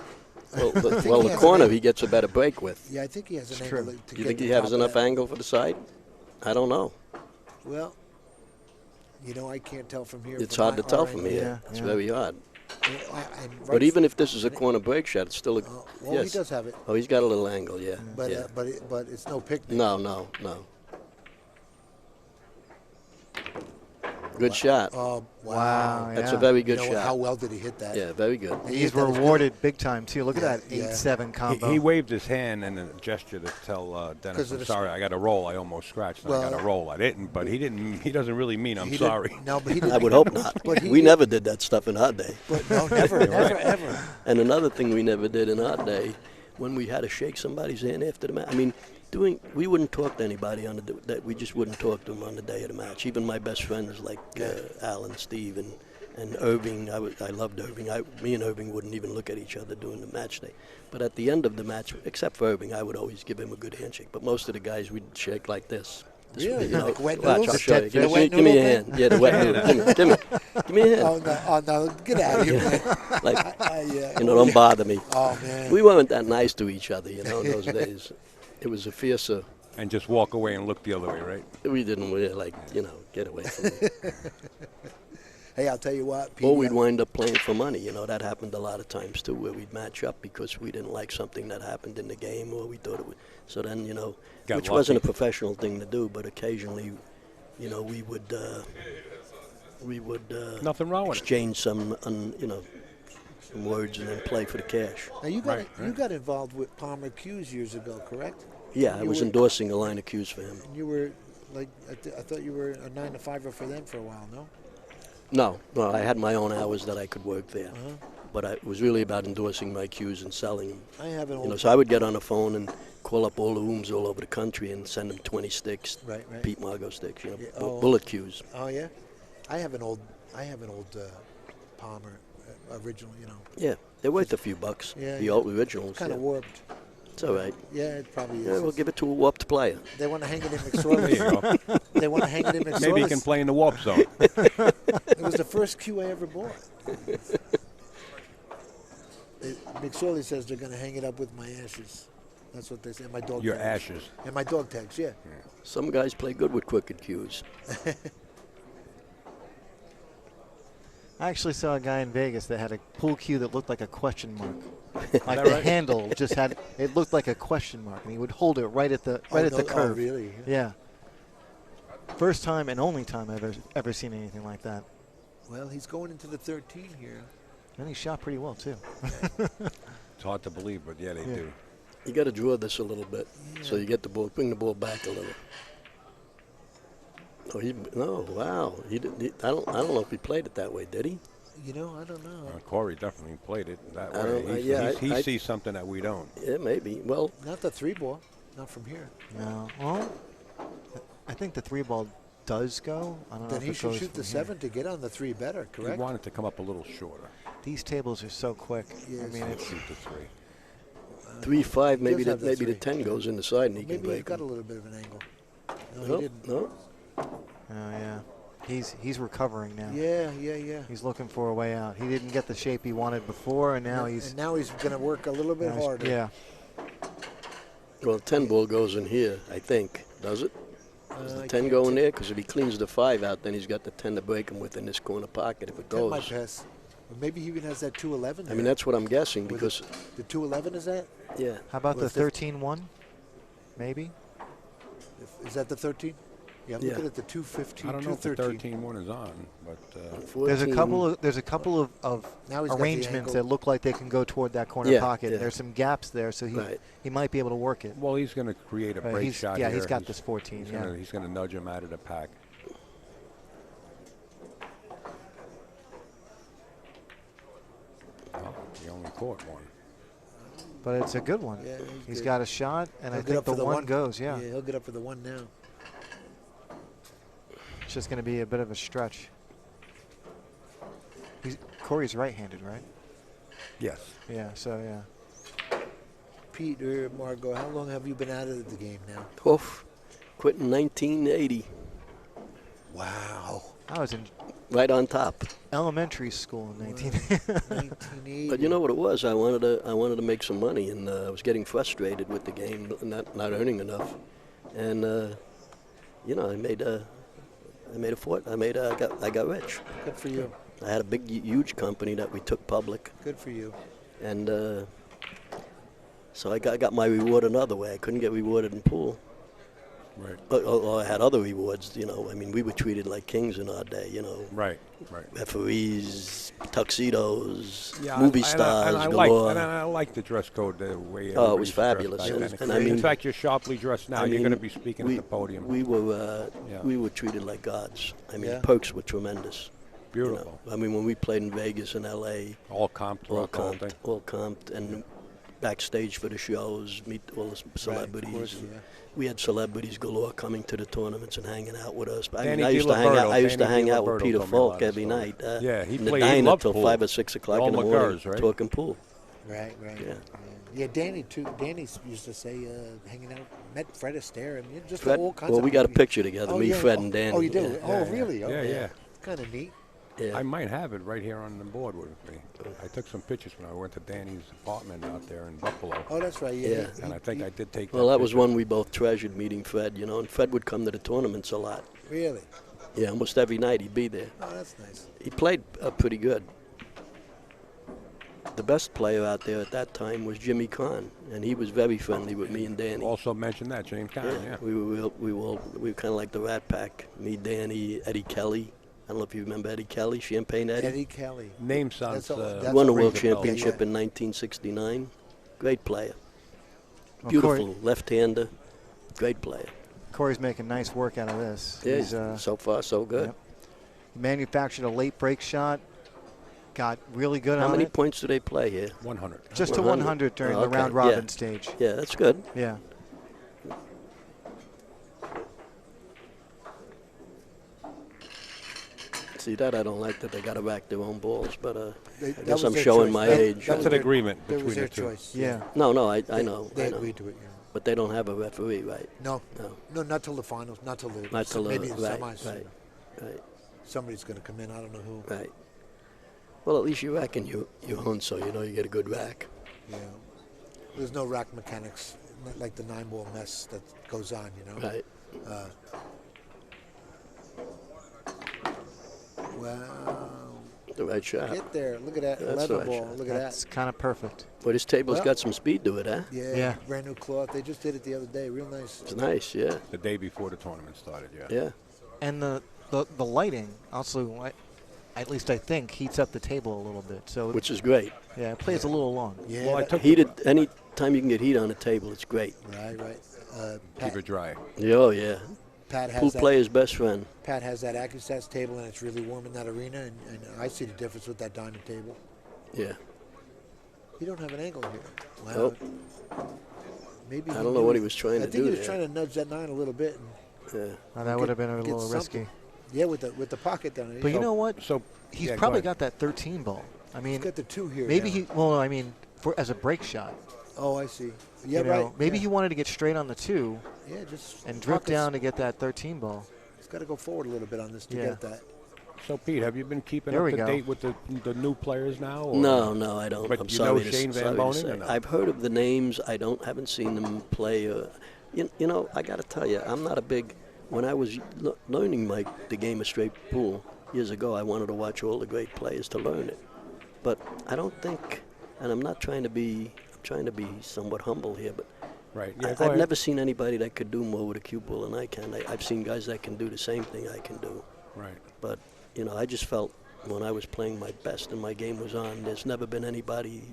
Well, the corner he gets a better break with. Yeah, I think he has an angle. Do you think he has enough angle for the side? I don't know. Well, I can't tell from here. It's hard to tell from here. It's very hard. But even if this is a corner break shot, it's still a. Well, he does have it. Oh, he's got a little angle, yeah. But but it's no picnic. No. Good shot. Oh, Wow. That's yeah. a very good You know, shot. how well did he hit that? Yeah, very good. And he He's hit that as good. rewarded big time, too. Look Yeah, at that yeah. 8-7 combo. He waved his hand in a gesture to tell Dennis, 'Cause of I'm the- sorry, I got to roll. I almost scratched. And I Well, got to roll. I didn't, but he didn't. He doesn't really mean I'm He sorry. didn't- No, but he didn't. I would hope not. But he We did- never did that stuff in our day. But no, never, never, ever. And another thing we never did in our day, when we had to shake somebody's hand after the match. I mean, we wouldn't talk to anybody on that. We just wouldn't talk to them on the day of the match. Even my best friends like Al and Steve and Irving. I loved Irving. Me and Irving wouldn't even look at each other during the match day. But at the end of the match, except for Irving, I would always give him a good handshake. But most of the guys we'd shake like this. Really? Like wet watch, noodles? I'll show you. The wet Give me a noodle hand. Yeah, the wet noodle. Give me a hand. Oh, no, get out of here, man. Like, Yeah. don't bother me. Oh, man. We weren't that nice to each other, in those days. It was a fiercer. And just walk away and look the other way, right? We didn't really, get away from it. Hey, I'll tell you what. Or we'd wind up playing for money. That happened a lot of times, too, where we'd match up because we didn't like something that happened in the game or we thought it would. So then, Got which wasn't a lucky. professional thing to do, but occasionally, we would Nothing wrong with it. exchange some words and then play for the cash. Now, you got Right, you right. got involved with Palmer Hughes years ago, correct? Yeah, I You was were- endorsing a line of cues for him. And you were, like, I thought you were a 9-to-5er for them for a while, no? No, I had my own hours that I could work there. But it was really about endorsing my cues and selling them. I have an old. So I would get on the phone and call up all the rooms all over the country and send them 20 sticks, Right, right. Pete Margot sticks, Yeah, oh. bullet cues. Oh yeah, I have an old Palmer original. Yeah, they're worth a few bucks. Yeah, the yeah. old originals. Kind of yeah. warped. It's all right. Yeah, it probably is. Yeah, we'll give it to a warped player. They want to hang it in There you McSorley's. go. They want to hang it in McSorley's. Maybe he can play in the warp zone. It was the first cue I ever bought. McSorley says they're going to hang it up with my ashes. That's what they say. And my dog Your tags. ashes. And my dog tags, yeah. Some guys play good with crooked cues. I actually saw a guy in Vegas that had a pool cue that looked like a question mark. Like that the right? handle just had, it looked like a question mark, and he would hold it right at the Oh, curve. Oh, really? Yeah. First time and only time I've ever seen anything like that. Well, he's going into the 13 here. And he shot pretty well too. It's hard to believe, but yeah, they Yeah. do. You got to draw this a little bit, so you get the ball, bring the ball back a little. Oh, wow. I don't know if he played it that way, did he? I don't know. Corey definitely played it that I don't- way. yeah, He I- sees something that we don't. Yeah, maybe. Well, Not the 3-ball. Not from here. No. Well, I think the 3-ball does go. I don't know Then if he it should goes shoot the from here. 7 to get on the 3 better, He correct? wanted to come up a little shorter. These tables are so quick. Yes. I mean, it's Shoot the 3. 3-5, he maybe does have the maybe the 3. 10 goes in the side and he can Maybe he break got a them. little bit of an angle. No, No, he didn't. no. oh yeah. He's recovering now. Yeah. He's looking for a way out. He didn't get the shape he wanted before, and now he's And now he's going to work a little bit now he's- harder. Yeah. Well, the 10 ball goes in here, I think. Does it? Does the I 10 can't go in tell. there? Because if he cleans the 5 out, then he's got the 10 to break him with in this corner pocket if it 10 might goes. pass. Or maybe he even has that 211 I mean, that's what I'm guessing With because, the 211 is that? yeah. How about Well, the 13-1? Maybe. Is that the 13? Yeah, I'm Yeah. looking at the 215, I don't know if the 213. 13-1 is on, but There's a 14 couple of Now he's got the arrangements angle. that look like they can go toward that corner Yeah, pocket. yeah. There's some gaps there, so Right. he might be able to work it. well, he's going to create a break he's, shot yeah, here. he's got this 14. He's Yeah. gonna, he's going to nudge him out of the pack. Oh, he only caught one. But it's a good one. Yeah, He's good. got a shot, and He'll I get think up for the one goes. Yeah. he'll get up for the 1 now. It's just going to be a bit of a stretch. Corey's right-handed, right? Yes. Yeah. So yeah. Pete or Margot, how long have you been out of the game now? Oof. Quit in 1980. Wow. I was in Right on top. elementary school in 19. 1980. But you know what it was? I wanted to make some money, and I was getting frustrated with the game, not earning enough, and I got rich. Good for you. I had a big, huge company that we took public, Good for you. and so I got my reward another way. I couldn't get rewarded in pool. Right. Or had other rewards, you know. I mean, we were treated like kings in our day, you know. Right. Referees, tuxedos, Yeah, movie and stars I galore. I like the dress code the way Oh, it was everybody's dressed fabulous. back then. And I mean, in fact, you're sharply dressed now. I You're mean, going to be speaking at the podium. We were Yeah. we were treated like gods. I mean, Yeah. the perks were tremendous. Beautiful. You know? I mean, when we played in Vegas and L.A., All comped throughout the whole thing. all comped, and backstage for the shows, meet all the celebrities. Right, of course, and yeah. we had celebrities galore coming to the tournaments and hanging out with us. But I Danny mean, I used to hang out. DiLiberto- I used to Danny hang out with DiLiberto Peter told me a lot Falk of every stories. night. Yeah, he in the played- he diner loved till pool. 5 or 6 o'clock All in the morning, McGurrs, right? talking pool. Right. Yeah. Yeah, Danny too. Danny used to say, hanging out, met Fred Astaire, and just Fred, all kinds well, of we got a people. picture together, Oh, me, yeah. Fred, Oh, and Danny. Oh, you do? Yeah. Oh, really? Yeah, Oh, yeah. Kind of neat. Yeah. I might have it right here on the board with me. I took some pictures when I went to Danny's apartment out there in Buffalo. Oh, that's right. Yeah. Yeah. And I think I did take Well, that was picture. one we both treasured, meeting Fred, you know, and Fred would come to the tournaments a lot. Really? Yeah, almost every night he'd be there. Oh, that's nice. He played pretty good. The best player out there at that time was Jimmy Kahn, and he was very friendly with me and Danny. Also mentioned that, James Conn, yeah. We were kind of like the Rat Pack. Me, Danny, Eddie Kelly. I don't know if you remember Eddie Kelly, Champagne Eddie. Eddie Kelly. Name sounds... That's all- He that's won a all world rings a bell. championship Yeah. in 1969. Great player. Well, Beautiful left-hander. Great player. Corey's making nice work out of this. Yeah, He's, so far so good. Yep. Manufactured a late break shot. Got really good How on many it. points do they play here? 100. Just to 100. 100 during Oh, the okay. round robin Yeah. stage. Yeah, that's good. Yeah. See, that I don't like that they got to rack their own balls, but They- I that guess was I'm their showing choice. my That- age. that That's was an their- agreement That was between their the two. choice. Yeah. No, I They- know. They I know. agreed to it. Yeah. But they don't have a referee, right? No, No. not till the finals. Not till the Not till maybe the, the right, semis. right. Somebody's going to come in. I don't know who. Right. Well, at least you're racking your own, so you know you get a good rack. Yeah. There's no rack mechanics, not like the 9-ball mess that goes on. You know. Right. Wow. The right shot. Get there. Look at that. That's 11 right ball. shot. Look at That's kind of perfect. But this table's Well- got some speed to it, huh? that. Yeah. Yeah. Brand new cloth. They just did it the other day. Real nice. It's nice, yeah. The day before the tournament started, yeah. Yeah. And the lighting also, at least I think, heats up the table a little bit. So Which is great. yeah, it plays a little long. Yeah. Well, I that- took Heated, any time you can get heat on a table, it's great. right. keep it dry. Yeah, oh, yeah. Pat Pool has that. player's best friend. Pat has that AccuStats table, and it's really warm in that arena. And I see the difference with that diamond table. Yeah. You don't have an angle here. Wow. Nope. Maybe I he don't know knew what he was trying I to think do he was there. trying to nudge that 9 a little bit. And Yeah. Now, that would have been a get little something. risky. Yeah, with the pocket down there. But you know what? So He's yeah, go probably ahead. got that 13 ball. I he's mean, got the 2 here. maybe now. he. Well, I mean, for as a break shot. Oh, I see. Yeah, you know, right. Maybe yeah. he wanted to get straight on the 2 Yeah, just and drip pockets. down to get that 13 ball. He's got to go forward a little bit on this to Yeah. get that. So Pete, have you been keeping There up we to go. date with the new players now? Or? No, I don't. But I'm you sorry know to, Shane Van sorry to Bonen say. or no? I've heard of the names. I haven't seen them play. You know, I got to tell you, I'm not a big. When I was learning the game of straight pool years ago, I wanted to watch all the great players to learn it. But I don't think, and I'm not trying to be. I'm trying to be somewhat humble here, but Right. Yeah, go I've ahead. never seen anybody that could do more with a cue ball than I can. I've seen guys that can do the same thing I can do. Right. But, you know, I just felt when I was playing my best and my game was on, there's never been anybody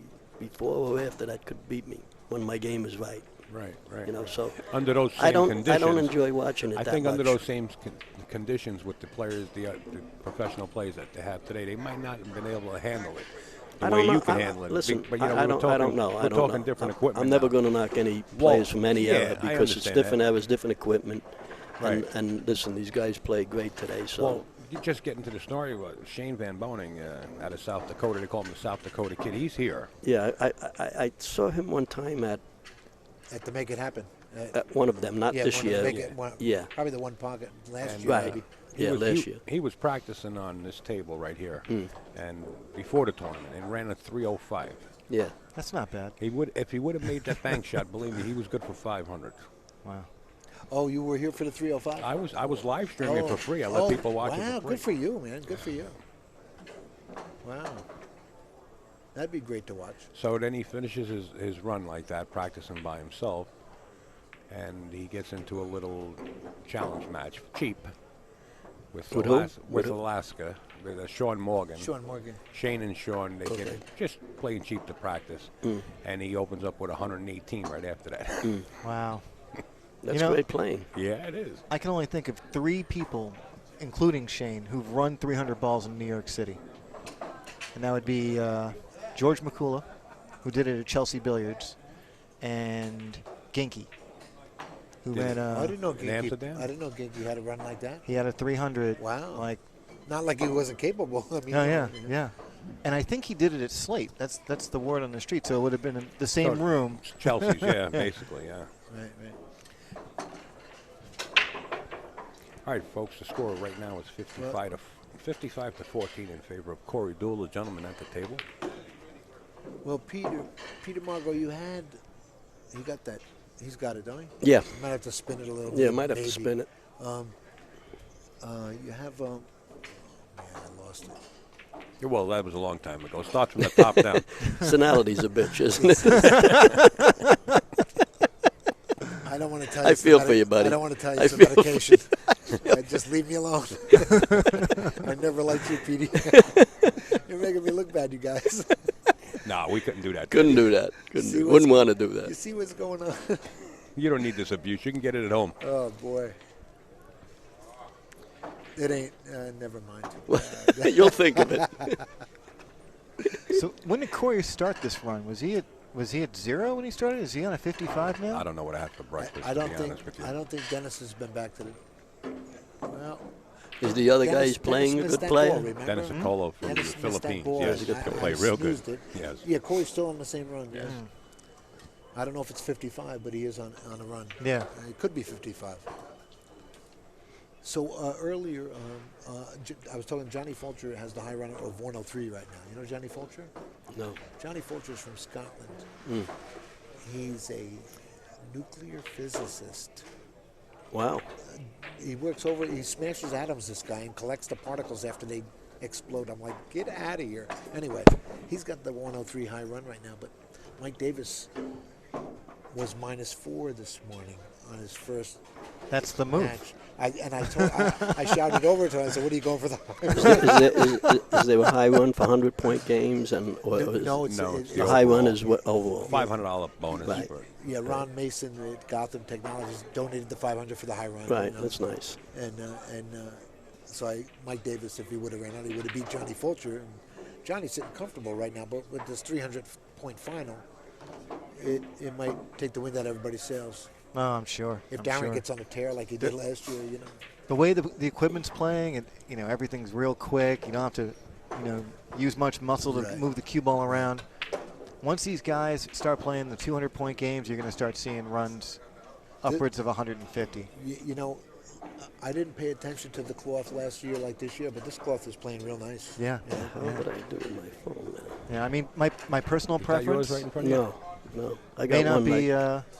before or after that could beat me when my game is right. Right. You know, so Under those same I don't conditions. enjoy watching it I that think much. under those same conditions with the players, the professional players that they have today, they might not have been able to handle it the I way don't know. you can handle it. Listen, But, you know, I we're don't know. We're I don't talking know. different equipment. I'm never now. going to knock any players from any yeah, era I because it's understand different that. eras, different equipment. Right. And listen, these guys play great today. So Well, you just get into the story with Shane Van Bonen out of South Dakota. They call him the South Dakota Kid. He's here. yeah, I saw him one time at To make it happen. one of them, not Yeah, this one to year. make it one- Yeah. Probably the one pocket last year. Right. Maybe. Yeah, last year. He was practicing on this table right here, Hmm. and before the tournament, and ran a 305. Yeah. That's not bad. He would, if he would have made that bank shot, believe me, he was good for 500. Wow. Oh, you were here for the 305? I was live streaming for free. I let people watch it wow, for free. good for you, man. Good for you. Wow. That'd be great to watch. So then he finishes his run like that, practicing by himself. and he gets into a little challenge match, cheap, with With who? with With who? Alaska, with Sean Morgan. Sean Morgan. Shane and Sean, they Okay. get just playing cheap to practice, and he opens up with 118 right after that. Wow. That's You know- great playing. Yeah, it is. I can only think of 3 people, including Shane, who've run 300 balls in New York City. And that would be George McCullough, who did it at Chelsea Billiards, and Genki, who Did ran he? I didn't know Genki. Amsterdam? I didn't know Genki had a run like that. he had a 300. Wow. Like, Not like he wasn't capable. I mean, oh you yeah, know, yeah. And I think he did it at Slate. That's the word on the street. So it would have been in the same So- room. Chelsea's, yeah, basically, yeah. Right, right. All right, folks, the score right now is 55 to 14 in favor of Corey Duel, the gentleman at the table. Well, Peter Margot, you got that. He's got it, don't he? Yeah. You might have to spin it a little bit. Yeah, might have maybe. to spin it. You have, man, I lost it. Yeah, well, that was a long time ago. Start from the top down. Personality's a bitch, isn't it? I don't want to tell you. I it's the feel for you, buddy. I don't want to tell you I it's the feel for medication. Just leave me alone. I never liked you, Petey. You're making me look bad, you guys. No, we couldn't do that. Couldn't do that. See what's- Wouldn't want to do You that. see what's going on? You don't need this abuse. You can get it at home. Oh, boy. It ain't. Never mind. You'll think of it. So when did Corey start this run? Was he at 0 when he started? Is he on a 55 now? I don't know what I have for breakfast, I don't to be think. honest with you. I don't think Dennis has been back to the. Well, Is the other guy Dennis- he's playing Dennis a missed good that player? ball, remember? Dennis Orcollo from Dennis the missed that Philippines. ball. Yes, I- he can I play real good. snoozed it. Yes. Yeah, Corey's still on the same run. Yes. I don't know if it's 55, but he is on a run. Yeah. It could be 55. So earlier, I was talking. Johnny Fulcher has the high run of 103 right now. You know Johnny Fulcher? No. Johnny Fulcher is from Scotland. Mm. He's a nuclear physicist. Wow. He smashes atoms, this guy, and collects the particles after they explode. I'm like, get out of here. Anyway, he's got the 103 high run right now, but Mike Davis was -4 this morning on his first That's the move. match. I shouted over to him. I said, "What are you going for the high run?" Is there a high run for 100-point games? Or is No, it's the high run is what overall? $500 bonus. Right. For, yeah. Ron Mason at Gotham Technologies donated the 500 for the high run. Right, you know. that's nice. So Mike Davis, if he would have ran out, he would have beat Johnny Fulcher. And Johnny's sitting comfortable right now, but with this 300-point final, it might take the wind out of everybody's sails. Oh, I'm sure. If I'm Darren sure. gets on a tear like he did last year, you know. The way the equipment's playing, and everything's real quick. You don't have to, use much muscle to Right. move the cue ball around. Once these guys start playing the 200-point games, you're going to start seeing runs upwards of 150. You know, I didn't pay attention to the cloth last year like this year, but this cloth is playing real nice. Yeah. How would I do with my phone now? Yeah. I mean, my personal is that yours preference right in front of you? No. I may got not one be.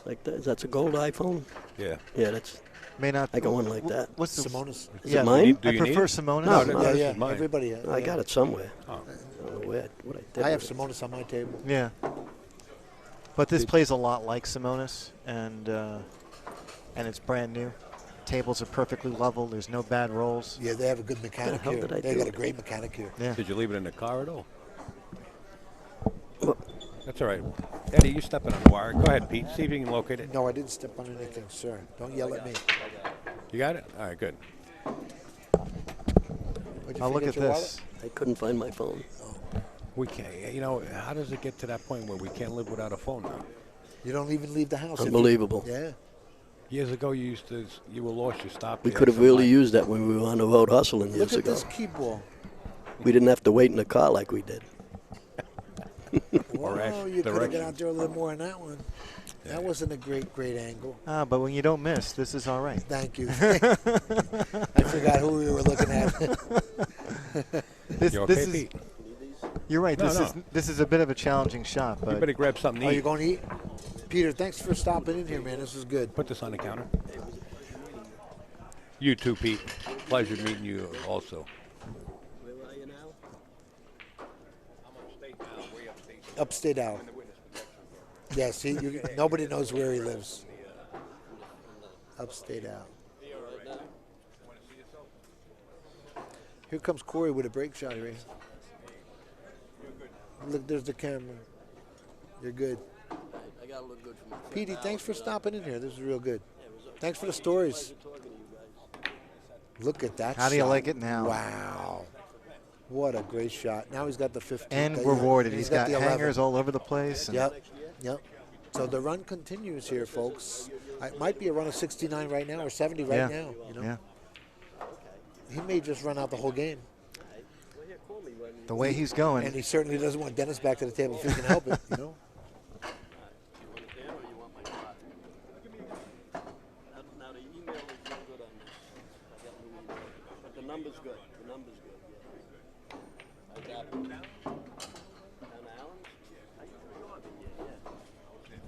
like that. That's a gold iPhone? Yeah. Yeah, that's. May not. I got one like that. What's the Simonis. Is yeah, it mine? Do I you need prefer it? Simonis. No, No, no. this Yeah, is mine. everybody has. I got it somewhere. Oh. I don't know what I did. I have with it. Simonis on my table. Yeah. But this plays a lot like Simonis, and it's brand new. Tables are perfectly level. There's no bad rolls. Yeah, they have a good mechanic hell here. did I They do got a it? great mechanic here. Yeah. Did you leave it in the car at all? Well, That's all right. Eddie, you stepping on the wire. Go ahead, Pete. See if you can locate it. No, I didn't step on anything, sir. Don't yell at me. You got it? All right, good. What'd you I'll look forget at your this. I couldn't find my phone. We can't. How does it get to that point where we can't live without a phone now? wallet? You don't even leave the house. Unbelievable. Yeah. Years ago, you were lost. You stopped. We you could had have really somebody- used that when we were on the road hustling Look years at ago. this key ball. We didn't have to wait in the car like we did. Whoa, Direct- you could have got directions. out there a little more on that one. That wasn't a great angle. But when you don't miss, this is all right. Thank you. I forgot who we were looking at. This, You okay, this is. Pete? You're right. No, This is a bit of a challenging shot, You but better grab something to Are you eat. going to eat? Peter, thanks for stopping in here, man. This is good. Put this on the counter. You too, Pete. Pleasure meeting you also. Where are you now? I'm upstate now, way upstate. Upstate out. Yes, nobody knows where he lives. Upstate out. Here comes Corey with a break shot here. Look, there's the camera. You're good. I gotta look good for my friend. Petey, thanks for stopping in here. This is real good. Thanks for the stories. Look at that shot. How do you like it now? Wow. What a great shot. Now he's got the 15. And rewarded. He's got the hangers all over the place. Yep. So the run continues here, folks. It might be a run of 69 right now or 70 right now. You know? Yeah. He may just run out the whole game. The way he's going. And he certainly doesn't want Dennis back to the table if he can help it, you know? Now the email is no good on this. I got new email. But the number's good. The number's good, yeah. I got it. Down Allen's? I usually go on it, yeah. I was there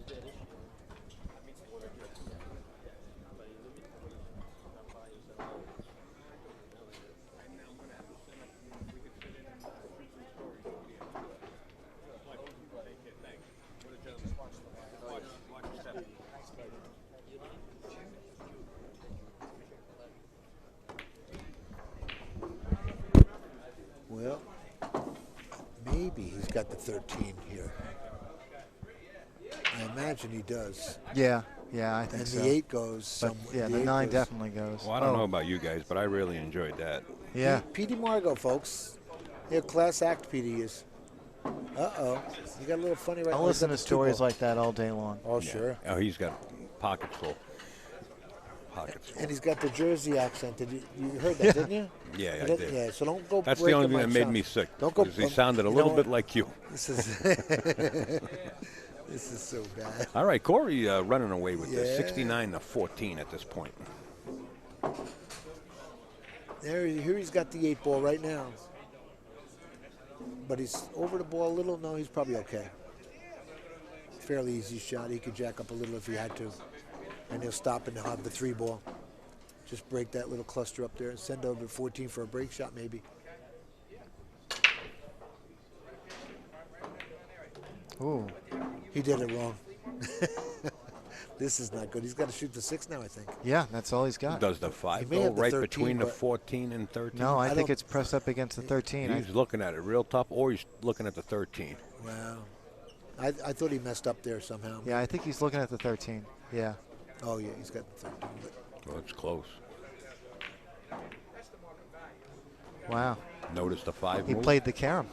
this year. Well, maybe he's got the 13 here. I imagine he does. Yeah, I think And so. the 8 goes But somewhere. yeah, the 9 definitely goes. Well, I don't know about you guys, but I really enjoyed that. Yeah. Petey Margot, folks. Yeah, class act Petey is. Uh-oh. You got a little funny right now. I'll listen to stories like that all day long. Oh, sure. Oh, he's got pockets full. Pockets full. And he's got the Jersey accent. You heard that, didn't you? Yeah, I You did. Yeah, so don't go That's the breaking only thing my that made shot. me sick. Don't go. Because he sounded a you little know bit what? like you. This is this is so bad. All right, Corey running away with Yeah. this 69-14 at this point. Here he's got the 8 ball right now. But he's over the ball a little. No, he's probably okay. Fairly easy shot. He could jack up a little if he had to. And he'll stop and he'll have the 3 ball. Just break that little cluster up there and send over to 14 for a break shot maybe. Ooh. He did it wrong. This is not good. He's got to shoot the 6 now, I think. Yeah, that's all he's got. Does the 5 may go have the right 13, between the but- 14 and 13? No, I think don't- it's pressed up against the 13. He's looking at it real tough, or he's looking at the 13. Wow. I thought he messed up there somehow. Yeah, I think he's looking at the 13. Yeah. Oh, yeah, he's got the 13. But Well, it's close. Wow. Notice the 5 He move. played the carom.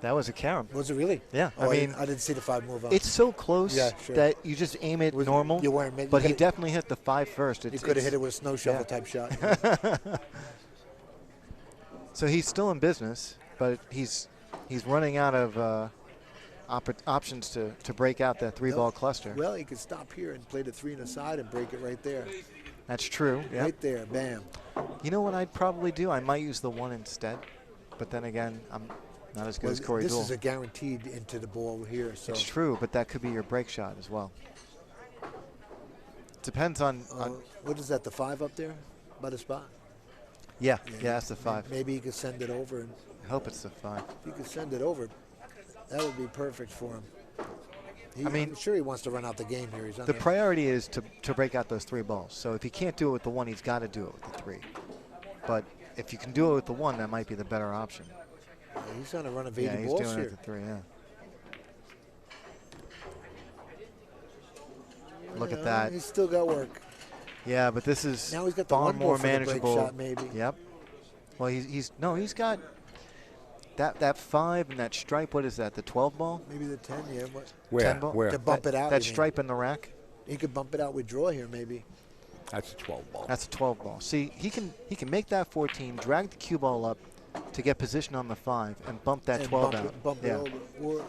That was a carom. was it really? Yeah, Oh, I mean, I didn't see the 5 move up. It's so close Yeah, sure. that you just aim it Was- normal. you weren't meant- you but he gotta- definitely hit the 5 first. You could have hit it with a snow shovel type shot. So he's still in business, but he's running out of options to break out that 3-ball cluster. Well, he could stop here and play the 3 in the side and break it right there. That's true. Yeah. Right there, bam. You know what I'd probably do? I might use the 1 instead. But then again, I'm not as good Well, as Corey this Duel. is a guaranteed into the ball here. So It's true, but that could be your break shot as well. Depends on what is that? The 5 up there by the spot? yeah, that's the 5. Maybe he could send it over, and I hope it's the 5. if he could send it over, that would be perfect for him. I'm sure he wants to run out the game here. He's on The priority is to break out those 3 balls. So if he can't do it with the 1, he's got to do it with the 3. But if you can do it with the 1, that might be the better option. He's on a run of 80 Yeah, he's balls doing here. it with the 3, yeah. Look at that. He's still got work. Yeah, but this is Now he's got the far 1 ball more for the break manageable. shot, maybe. Yep. Well, he's got that 5 and that stripe. What is that? The 12 ball? Maybe the 10, yeah. What? Where? 10 ball? Where? To bump it out. That you mean. stripe in the rack. He could bump it out with draw here, maybe. That's a 12 ball. That's a 12 ball. See, he can make that 14, drag the cue ball up to get position on the 5, and bump that And 12 bump out. It, bump yeah. it over.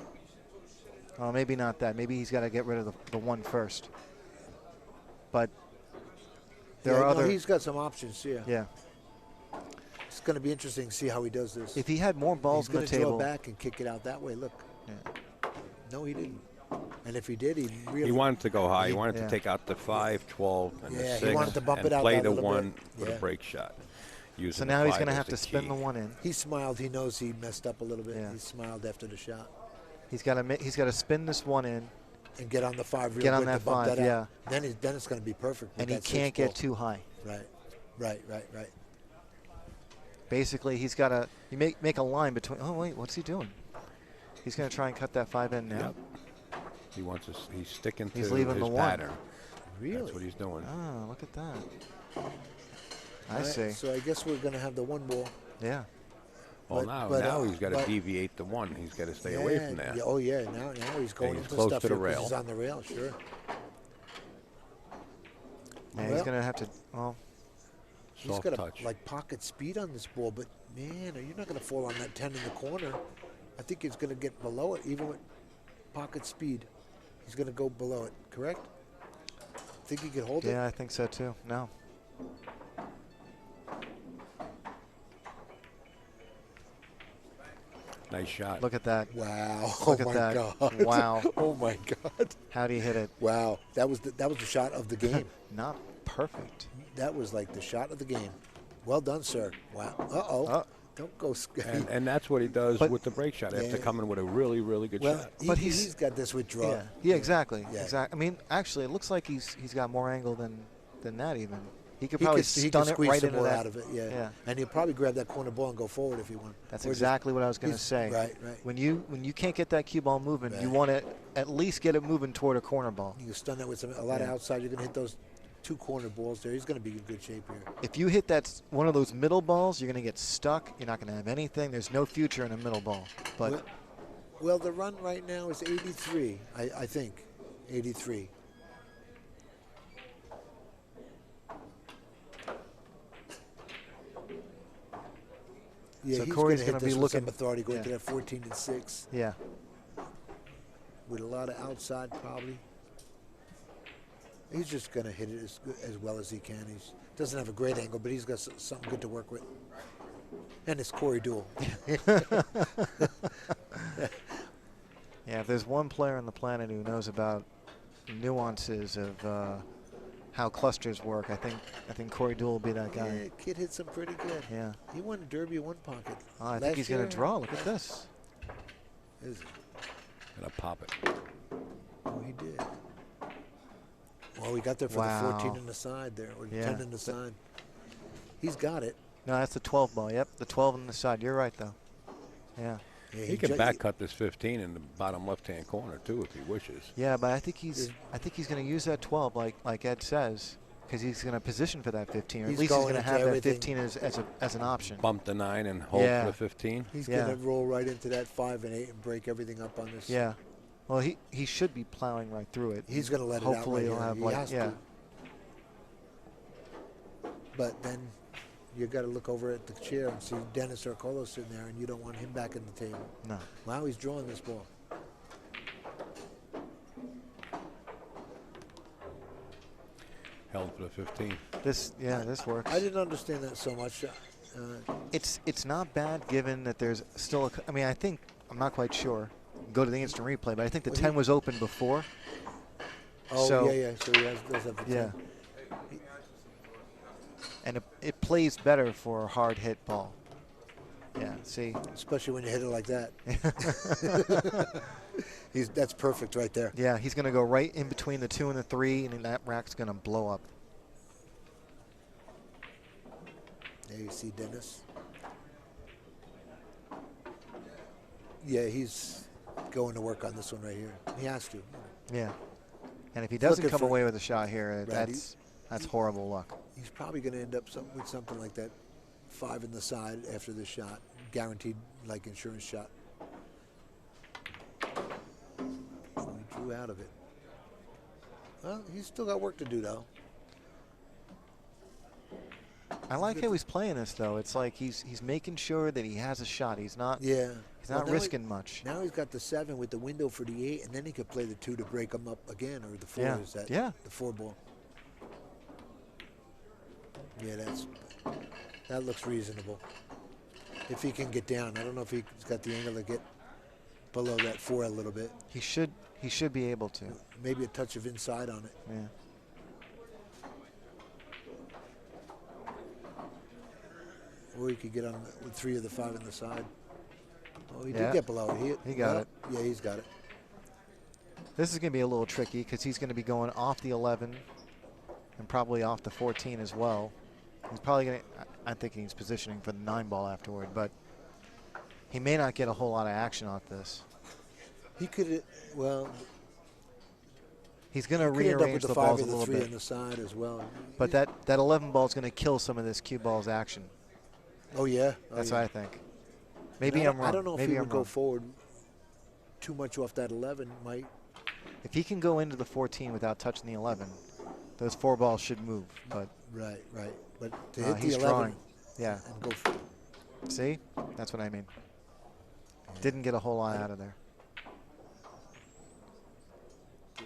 Or Maybe not that. Maybe he's got to get rid of the 1 first. But there are other. He's got some options, yeah. Yeah. It's going to be interesting to see how he does this. If he had more balls He's on going the to draw table. back and kick it out that way. Look. Yeah. No, he didn't. And if he did, he really. He wanted to go high. He wanted Yeah. to take out the 5, 12, and the Yeah, he 6, wanted to bump and it out play that the little 1 bit. with Yeah. a break shot. So Using now the he's 5 going to as have the to spin key. the 1 in. He smiled. He knows he messed up a little bit. Yeah. He smiled after the shot. He's got to spin this 1 in, and get on the 5 real Get on quick that to bump 5, that yeah. out. Then it's going to be perfect. And he can't get too high. Right. Basically, he's got to make a line between. Oh wait, what's he doing? He's going to try and cut that 5 in now. Yep. He wants us. He's sticking to He's leaving his the 1. pattern. Really? That's what he's doing. Oh, look at that. I see. So I guess we're going to have the 1 ball. Yeah. Well, now he's got to deviate the 1. He's got to stay away from there. Yeah, oh, yeah. Now he's going he's into close stuff to the here 'cause rail. he's on the rail, sure. Yeah, he's going to have to. Well, He's Soft got touch. like pocket speed on this ball, but man, you're not going to fall on that 10 in the corner. I think he's going to get below it, even with pocket speed. He's going to go below it, correct? Think he could hold it? yeah, I think so too. No. Nice shot. Look at that. Wow! Look oh at my that. God! Wow. Oh my God! How do you hit it? Wow! That was the shot of the game. Not perfect. That was like the shot of the game. Well done, sir. Wow. Uh-oh. Don't go. And that's what he does But- with the break shot after Yeah. coming with a really, really good Well, shot. But he's got this withdrawal. Yeah, exactly. Yeah. Exactly. I mean, actually, it looks like he's got more angle than that even. He could He probably could stun it squeeze right some into more that. out of it, yeah. Yeah. And he'll probably grab that corner ball and go forward if he wants. That's Or just- exactly what I was going to he's- say. Right. When you can't get that cue ball moving, you Right. want to at least get it moving toward a corner ball. You can stun that with a lot of Yeah. outside. You're going to hit those 2 corner balls there. He's going to be in good shape here. If you hit one of those middle balls, you're going to get stuck. You're not going to have anything. There's no future in a middle ball. But Well, the run right now is 83, I think. 83. Yeah, So he's Corey's going gonna to be hit this with looking- some authority, going yeah. to that 14-6 yeah, with a lot of outside probably. He's just going to hit it as well as he can. He doesn't have a great angle, but he's got something good to work with. And it's Corey Duel. yeah. If there's one player on the planet who knows about nuances of how clusters work, I think Corey Duel will be that guy. Yeah, kid hits him pretty good. Yeah. He won Derby in 1 pocket. Oh, I think Last he's going year- to draw. Look at this. Is it? Gonna pop it. Oh, he did. Well, we got there for Wow. the 14 in the side there, or the Yeah. 10 in the side. He's got it. No, that's the 12 ball. Yep, the 12 on the side. You're right, though. Yeah. Yeah, He can back cut this 15 in the bottom left-hand corner too, if he wishes. Yeah, but I think he's going to use that 12 like Ed says, because he's going to position for that 15, or at He's least he's going going to into have that everything. 15 as an option. Bump the 9 and hold Yeah. for the 15. He's Yeah. going to roll right into that 5 and 8 and break everything up on this. Yeah. Well, he should be plowing right through it. He's going to let it out. Hopefully right he'll here. have He like has yeah. to. But then you got to look over at the chair and see Dennis Orcollo sitting there, and you don't want him back in the table. No. Wow, he's drawing this ball. Held for the 15. This works. I didn't understand that so much. It's not bad given that there's still I mean, I think I'm not quite sure. Go to the instant replay, but I think the Well, 10 was open before. Oh, So- yeah. So he does have the 10. Yeah. And it plays better for a hard hit ball. Yeah, see. Especially when you hit it like that. That's perfect right there. Yeah, he's going to go right in between the 2 and the 3, and then that rack's going to blow up. There you see Dennis. Yeah, he's going to work on this one right here. He has to. Yeah. And if he doesn't Looking come for- away with a shot here, Right, that's horrible luck. He's probably going to end up with something like that 5 in the side after the shot. Guaranteed, like insurance shot. So he drew out of it. Well, he's still got work to do, though. I like how he's playing this, though. It's like he's making sure that he has a shot. He's not Yeah. he's not now risking much. Now he's got the 7 with the window for the 8, and then he could play the 2 to break him up again, or the 4 Yeah. is that Yeah. the 4 ball. Yeah, that looks reasonable. If he can get down, I don't know if he's got the angle to get below that 4 a little bit. He should be able to. Maybe a touch of inside on it. Yeah. Or he could get on with 3 of the 5 in the side. Oh, he Yeah. did get below it. He got it. Yeah, he's got it. This is going to be a little tricky because he's going to be going off the 11 and probably off the 14 as well. He's probably going to, I'm thinking he's positioning for the 9 ball afterward, but he may not get a whole lot of action off this. He could, well, he's going to he could end up rearrange with the 5 balls a or the little 3 bit. on the side as well. But that 11 ball is going to kill some of this cue ball's action. Oh, yeah? Oh, That's yeah. what I think. Maybe I'm wrong. I don't know if Maybe he I'm would go wrong. forward too much off that 11. Might. If he can go into the 14 without touching the 11, those 4 balls should move. But Right. But to hit the he's 11 drawing. Yeah. and go for See? That's what I mean. Didn't get a whole lot out of there.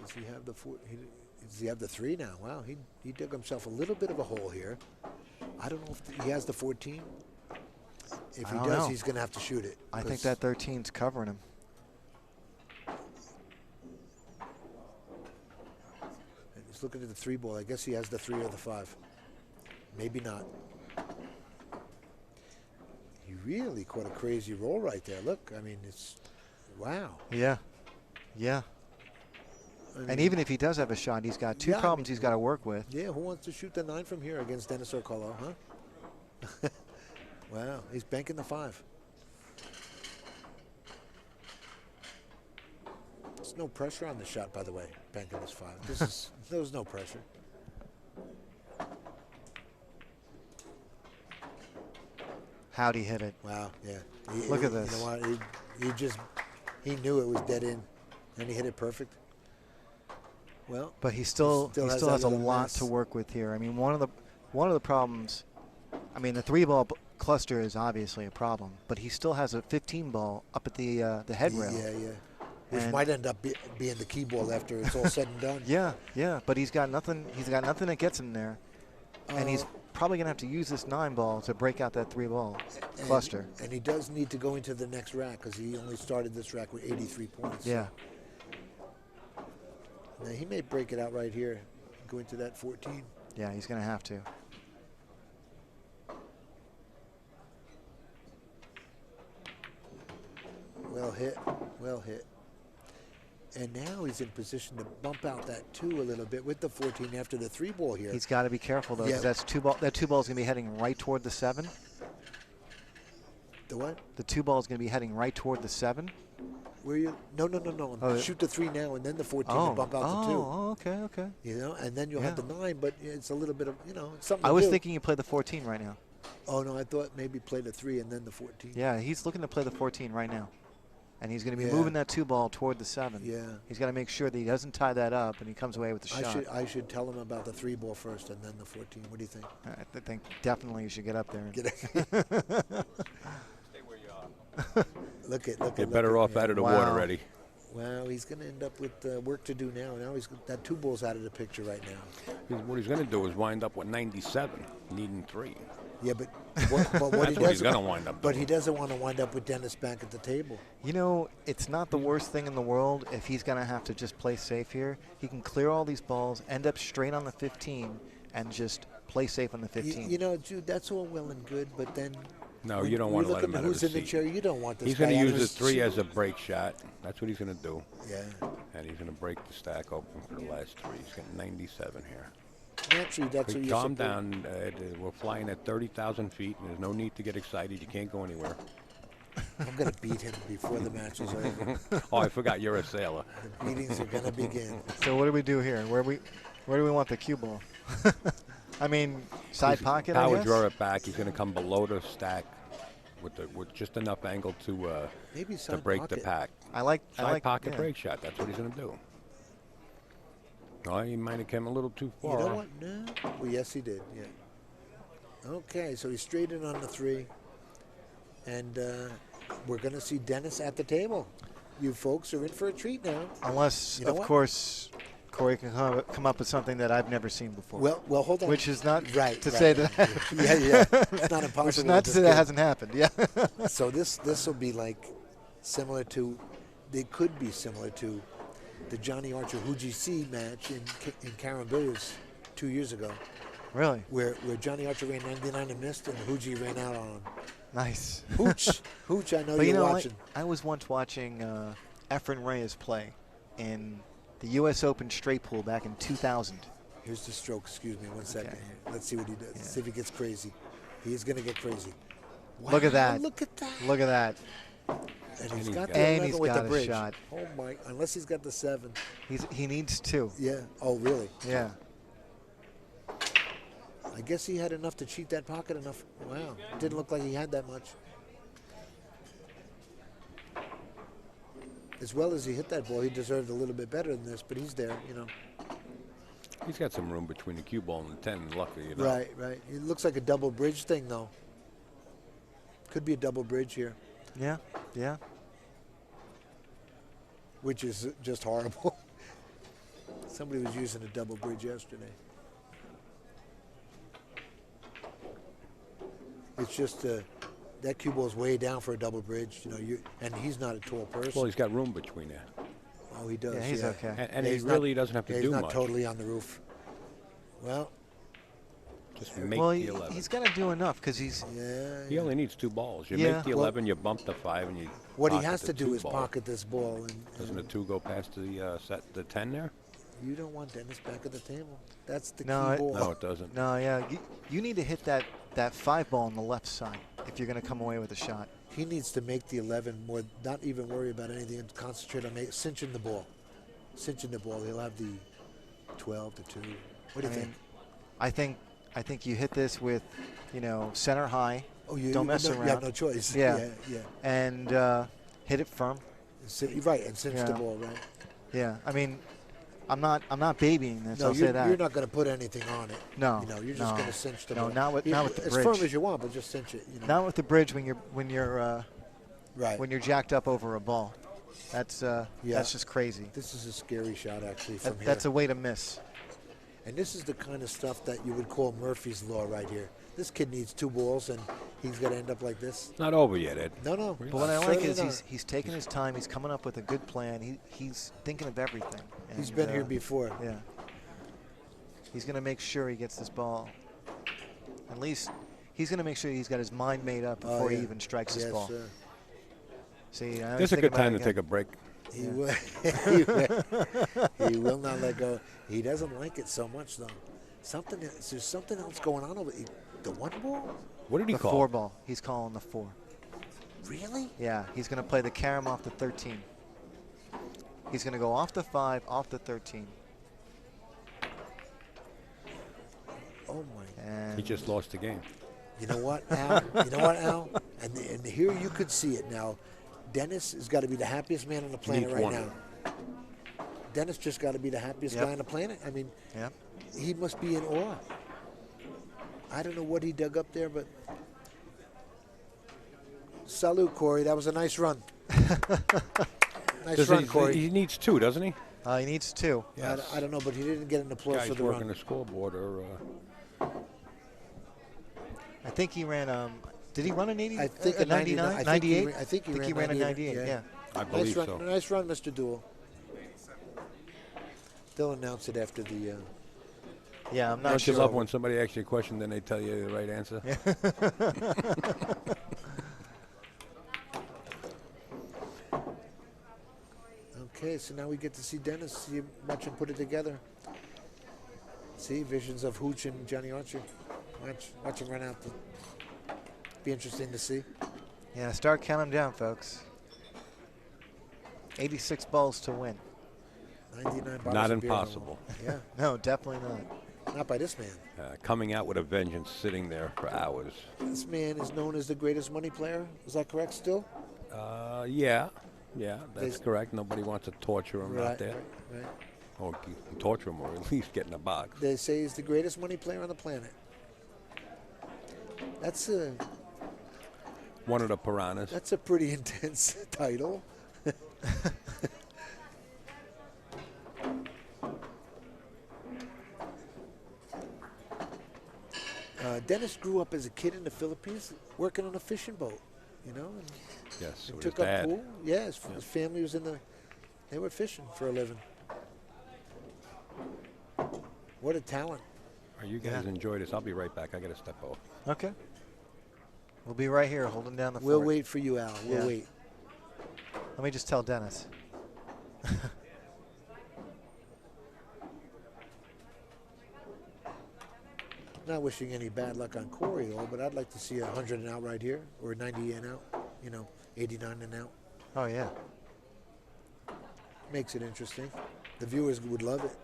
Does he have the 4? Does he have the 3 now? Wow, he dug himself a little bit of a hole here. I don't know if he has the 14. If he I don't does, know. he's going to have to shoot it. I think that 13's covering him. He's looking at the 3 ball. I guess he has the 3 or the 5. Maybe not. He really caught a crazy roll right there. Look, I mean, it's wow. Yeah. Yeah. I mean, And even if he does have a shot, he's got 2 Yeah, I problems mean- he's got to work with. yeah, who wants to shoot the 9 from here against Dennis Orcollo, huh? Wow, he's banking the 5. There's no pressure on the shot, by the way, banking this 5. This is there was no pressure. How'd he hit it? Wow, yeah. Look at this. You know what? He knew it was dead in, and he hit it perfect. Well, But he still still has has that a little lot mess. to work with here. I mean, one of the problems, I mean, the 3 ball cluster is obviously a problem, but he still has a 15 ball up at the head rail. yeah. Which And- might end up being the key ball after it's all said and done. Yeah, but he's got nothing. He's got nothing that gets him there, and he's Uh, probably gonna have to use this 9 ball to break out that 3 ball cluster. And he does need to go into the next rack because he only started this rack with 83 points. Yeah, Now he may break it out right here, go into that 14. yeah, he's gonna have to. Well hit, well hit. And now he's in position to bump out that 2 a little bit with the 14 after the 3 ball here. He's got to be careful though, 'cause Yeah. that's 2 ball. That 2 ball is gonna be heading right toward the 7. The what? The 2 ball is gonna be heading right toward the 7. Where you? No. Oh, Shoot the 3 now and then the 14 Oh, to bump out the 2. oh, okay. You know, and then you'll Yeah. have the 9, but it's a little bit of, it's something I to was do. thinking you play the 14 right now. Oh, no, I thought maybe play the 3 and then the 14. Yeah, he's looking to play the 14 right now, and he's gonna be Yeah. moving that 2 ball toward the 7. Yeah. He's got to make sure that he doesn't tie that up and he comes away with the shot. I should tell him about the 3 ball first and then the 14. What do you think? I think definitely you should get up there. And Get it? Stay where you are. Look at. You're better off out of the Wow. water, Eddie. Wow, he's going to end up with work to do now. Now that 2 ball's out of the picture right now. What he's going to do is wind up with 97, needing 3. Yeah, but what he That's what he's doesn't. going to wind up But doing. he doesn't want to wind up with Dennis back at the table. You know, it's not the worst thing in the world if he's going to have to just play safe here. He can clear all these balls, end up straight on the 15, and just play safe on the 15. You know, Jude, that's all well and good, but then. No, when you don't we want to look let him at out of who's the in the seat. chair. You don't want this He's guy going to out use of his his 3 seat. as a break shot. That's what he's going to do. Yeah. And he's going to break the stack open for the last 3. He's got 97 here. Naturally, that's what you're Calm supposed. down. We're flying at 30,000 feet, and there's no need to get excited. You can't go anywhere. I'm going to beat him before the match is over. Oh, I forgot you're a sailor. The beatings are going to begin. So what do we do here? Where do we want the cue ball? I mean, side pocket, I Power guess? draw it back. He's going to come below the stack with just enough angle Maybe to side break pocket. the pack. I like Side pocket yeah. break shot. That's what he's going to do. Oh, he might have come a little too You far. know what? No. Well, yes, he did. Yeah. Okay, so he's straight in on the 3. And we're going to see Dennis at the table. You folks are in for a treat now. Unless, You know of what? course, Corey can come up with something that I've never seen before. Well, hold on. which is not right to right. say that. Yeah. It's not impossible. Which is not to with say this that kid. hasn't happened. Yeah. So this will be like similar to, they could be similar to the Johnny Archer Huji C match in Karen Billiards 2 years ago, Really where Johnny Archer ran 99 and missed, and Huji ran out on him. nice. Hooch, I know But you're you know, watching. I was once watching Efren Reyes play in the U.S. Open straight pool back in 2000. Here's the stroke. Excuse me 1 second. Okay. Here. Let's see what he does. Yeah. See if he gets crazy. He is going to get crazy. Wow, Look at that. Look at that. Look at that. And he's got the And 11 he's with got the a bridge. shot. Oh my! Unless he's got the 7. He needs 2. Yeah. Oh really? Yeah. I guess he had enough to cheat that pocket enough. Wow. Didn't look like he had that much. As well as he hit that ball, he deserved a little bit better than this, but he's there, you know. He's got some room between the cue ball and the 10, luckily, you know. Right, right. It looks like a double bridge thing, though. Could be a double bridge here, Yeah. Yeah. which is just horrible. Somebody was using a double bridge yesterday. It's just that cue ball's way down for a double bridge, you know. And he's not a tall person. Well, he's got room between there. Oh, he does. Yeah, he's okay. And Yeah, he he's really doesn't have to Yeah, do he's not much. totally on the roof. Well, Just make Well, the 11. he's got to do enough because he's. yeah. He only needs 2 balls. You Yeah. make the Well, 11, you bump the 5, and you. What he pocket has the to do 2 is ball. pocket this ball, and Doesn't the 2 go past the 10 there? you don't want Dennis back at the table. That's the No, key ball. No, it doesn't. No, yeah. You need to hit that 5 ball on the left side if you're going to come away with a shot. He needs to make the 11 more, not even worry about anything, and concentrate on cinching the ball. Cinching the ball. He'll have the 12 to 2. What do you think? I think you hit this with, center high. Oh, you don't mess no, around. You have no choice. Yeah. yeah. And hit it firm. Right, and cinch the Yeah. ball, right? Yeah. I mean, I'm not babying this. No, I'll say that. you're not going to put anything on it. No, you're just no. going to cinch the No, ball. not with the as bridge. firm as you want, but just cinch it. Not with the bridge when you're right. when you're jacked up over a ball. That's just crazy. This is a scary shot, actually, from here. That's a way to miss. And this is the kind of stuff that you would call Murphy's Law right here. This kid needs 2 balls, and he's going to end up like this. Not over yet, Ed. No. But what I like certainly is not. he's taking his time. He's coming up with a good plan. He's thinking of everything. He's And, been here before. Yeah. He's going to make sure he gets this ball. At least he's going to make sure he's got his mind made up before he even strikes this ball. Sir. See, This is a good time to take a break. He will. He will not let go. He doesn't like it so much, though. There's something else going on over the 1 ball? What did he The call? 4 ball. He's calling the 4. Really? Yeah, he's going to play the carom off the 13. He's going to go off the 5, off the 13. Oh, my. And He just lost the game. You know what, Al? And here you could see it now. Dennis has got to be the happiest man on the planet Needs right 1. now. Dennis just got to be the happiest guy on the planet. I mean, Yep. he must be in awe. I don't know what he dug up there, but salute, Corey. That was a nice run. Nice run, Corey. He needs 2, doesn't he? He needs 2. Yes. I don't know, but he didn't get an applause Guys for the working run. the scoreboard or I think he ran. Did he run an 80? I think a a 99. 99? I think 98? I think he ran a 98, 98. yeah. Yeah. I believe Nice run, so. nice run, Mr. Duel. They'll announce it after the. Yeah, I'm not Don't sure. you love when somebody asks you a question, then they tell you the right answer? Okay, so now we get to see Dennis. See him watch him put it together. See visions of Hooch and Johnny Archer. Watch him run out. Be interesting to see. Yeah, start counting down, folks. 86 balls to win. 99 bottles Not of beer on the impossible. wall. Yeah, No, definitely not. not by this man. Coming out with a vengeance, sitting there for hours. This man is known as the greatest money player. Is that correct still? Yeah, that's They- correct. Nobody wants to torture him out there. Right. Or torture him, or at least get in a box. They say he's the greatest money player on the planet. That's a One of the piranhas. pretty intense title. Dennis grew up as a kid in the Philippines working on a fishing boat, and Yes, he with his took up dad. pool. Yeah, his family was they were fishing for a living. What a talent. You guys enjoy this. I'll be right back. I got to step off. Okay. We'll be right here holding down the We'll fort. wait for you, Al. We'll Yeah. wait. Let me just tell Dennis. Not wishing any bad luck on Corey, though, but I'd like to see 100 and out right here, or 90 and out, 89 and out. Oh, yeah. Makes it interesting. The viewers would love it.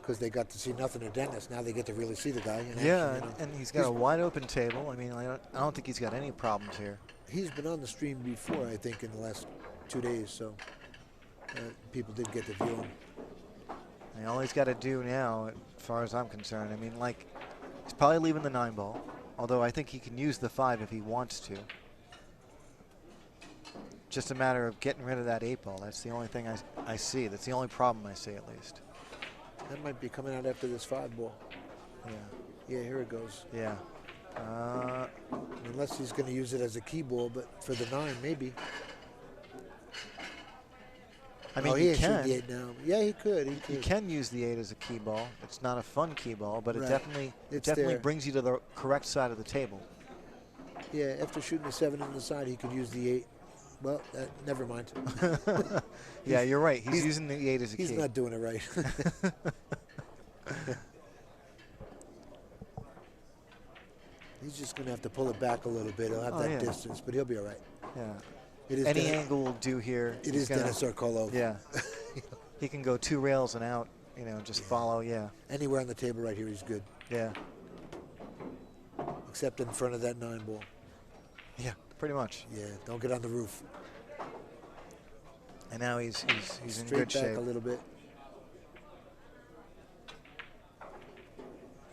Because they got to see nothing of Dennis. Now they get to really see the guy. In Yeah, action, and he's got a wide open table. I mean, I don't think he's got any problems here. He's been on the stream before, I think, in the last 2 days, so people did get to view him. And all he's got to do now, as far as I'm concerned, I mean, like, he's probably leaving the 9 ball, although I think he can use the 5 if he wants to. Just a matter of getting rid of that 8 ball. That's the only thing I see. That's the only problem I see, at least. That might be coming out after this 5 ball. Yeah. Yeah, here it goes. Yeah. Unless he's going to use it as a key ball, but for the 9, maybe. I mean, he he can. The 8 now. Yeah, he could. He can use the 8 as a key ball. It's not a fun key ball, but Right. it definitely there. brings you to the correct side of the table. Yeah, after shooting a 7 on the side, he could use the 8. Well, never mind. Yeah, you're right. He's using the 8 as a key. He's not doing it right. He's just going to have to pull it back a little bit. He'll have that distance, but he'll be all right. Yeah. It is Any angle will do here. It is Dennis Orcollo. Yeah. He can go 2 rails and out, just follow, Anywhere on the table right here, he's good. Yeah. Except in front of that 9 ball. Yeah, pretty much. Yeah, don't get on the roof. And now he's in Straight good back shape. a little bit.